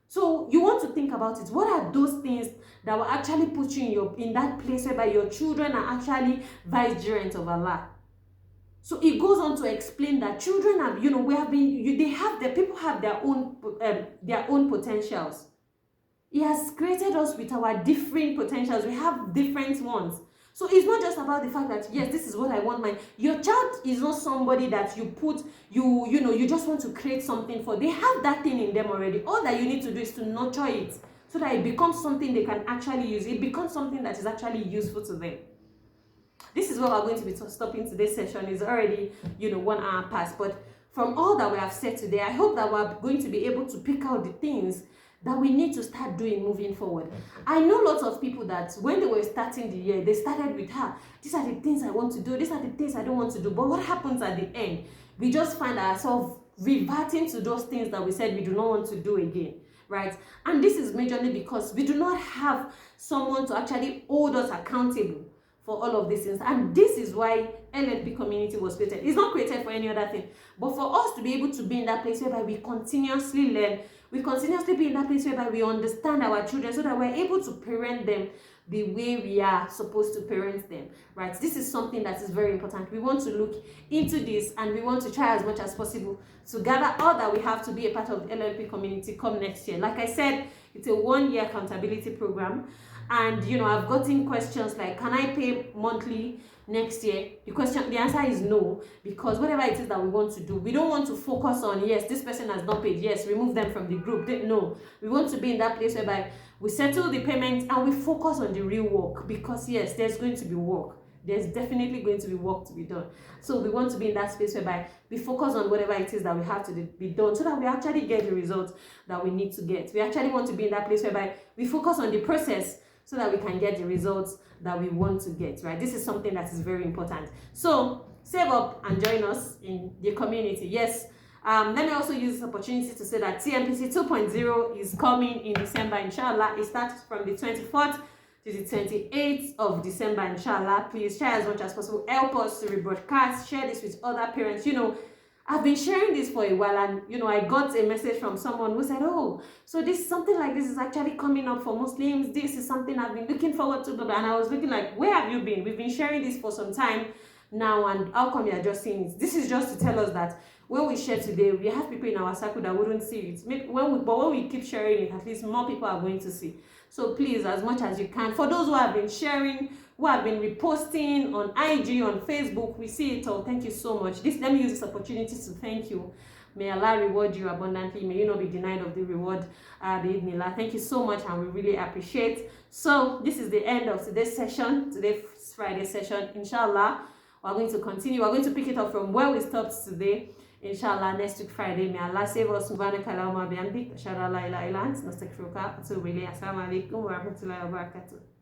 So you want to think about it. What are those things that will actually put you in that place whereby your children are actually vicegerents of Allah? So it goes on to explain that children have, people have their own potentials. He has created us with our different potentials. We have different ones. So it's not just about the fact that, yes, this is what I want your child is not somebody that you just want to create something for. They have that thing in them already. All that you need to do is to nurture it so that it becomes something they can actually use. It becomes something that is actually useful to them. This is what we're going to be stopping today's session. It's already, 1 hour past. But from all that we have said today, I hope that we're going to be able to pick out the things that we need to start doing moving forward. I know lots of people that when they were starting the year, they started with these are the things I want to do, these are the things I don't want to do. But what happens at the end? We just find ourselves reverting to those things that we said we do not want to do again, right? And this is majorly because we do not have someone to actually hold us accountable for all of these things. And this is why LLP community was created. It's not created for any other thing, but for us to be able to be in that place whereby we continuously learn, we continuously be in that place whereby we understand our children so that we're able to parent them the way we are supposed to parent them, right? This is something that is very important. We want to look into this and we want to try as much as possible to gather all that we have to be a part of the LLP community come next year. Like I said, it's a 1-year accountability program. And I've gotten questions like, can I pay monthly next year? The answer is no, because whatever it is that we want to do, we don't want to focus on, yes, this person has not paid, yes, remove them from the group. No, we want to be in that place whereby we settle the payment and we focus on the real work, because yes, there's going to be work. There's definitely going to be work to be done. So we want to be in that space whereby we focus on whatever it is that we have to be done so that we actually get the results that we need to get. We actually want to be in that place whereby we focus on the process so that we can get the results that we want to get, right? This is something that is very important. So save up and join us in the community. Yes, let me also use this opportunity to say that TMPC 2.0 is coming in December, inshallah. It starts from the 24th to the 28th of December, inshallah. Please try as much as possible. Help us to rebroadcast, share this with other parents. I've been sharing this for a while, and I got a message from someone who said, oh, so this something like this is actually coming up for Muslims. This is something I've been looking forward to. And I was looking like, where have you been? We've been sharing this for some time now, and how come you're just seeing it? This is just to tell us that when we share today, we have people in our circle that wouldn't see it. But when we keep sharing it, at least more people are going to see. So please, as much as you can, for those who have been sharing, who have been reposting on IG, on Facebook, we see it all. Thank you so much. Let me use this opportunity to thank you. May Allah reward you abundantly. May you not be denied of the reward. Thank you so much, and we really appreciate. So this is the end of today's session, today's Friday session. Inshallah, we're going to continue. We're going to pick it up from where we stopped today. Inshallah, next week Friday. May Allah save us. Subhanaka Allahumma bihamdik. Ashhadu an la ilaha illa anta, nastaghfiruka wa atubu ilayk. Assalamu alaikum wa rahmatullahi wa barakatuh.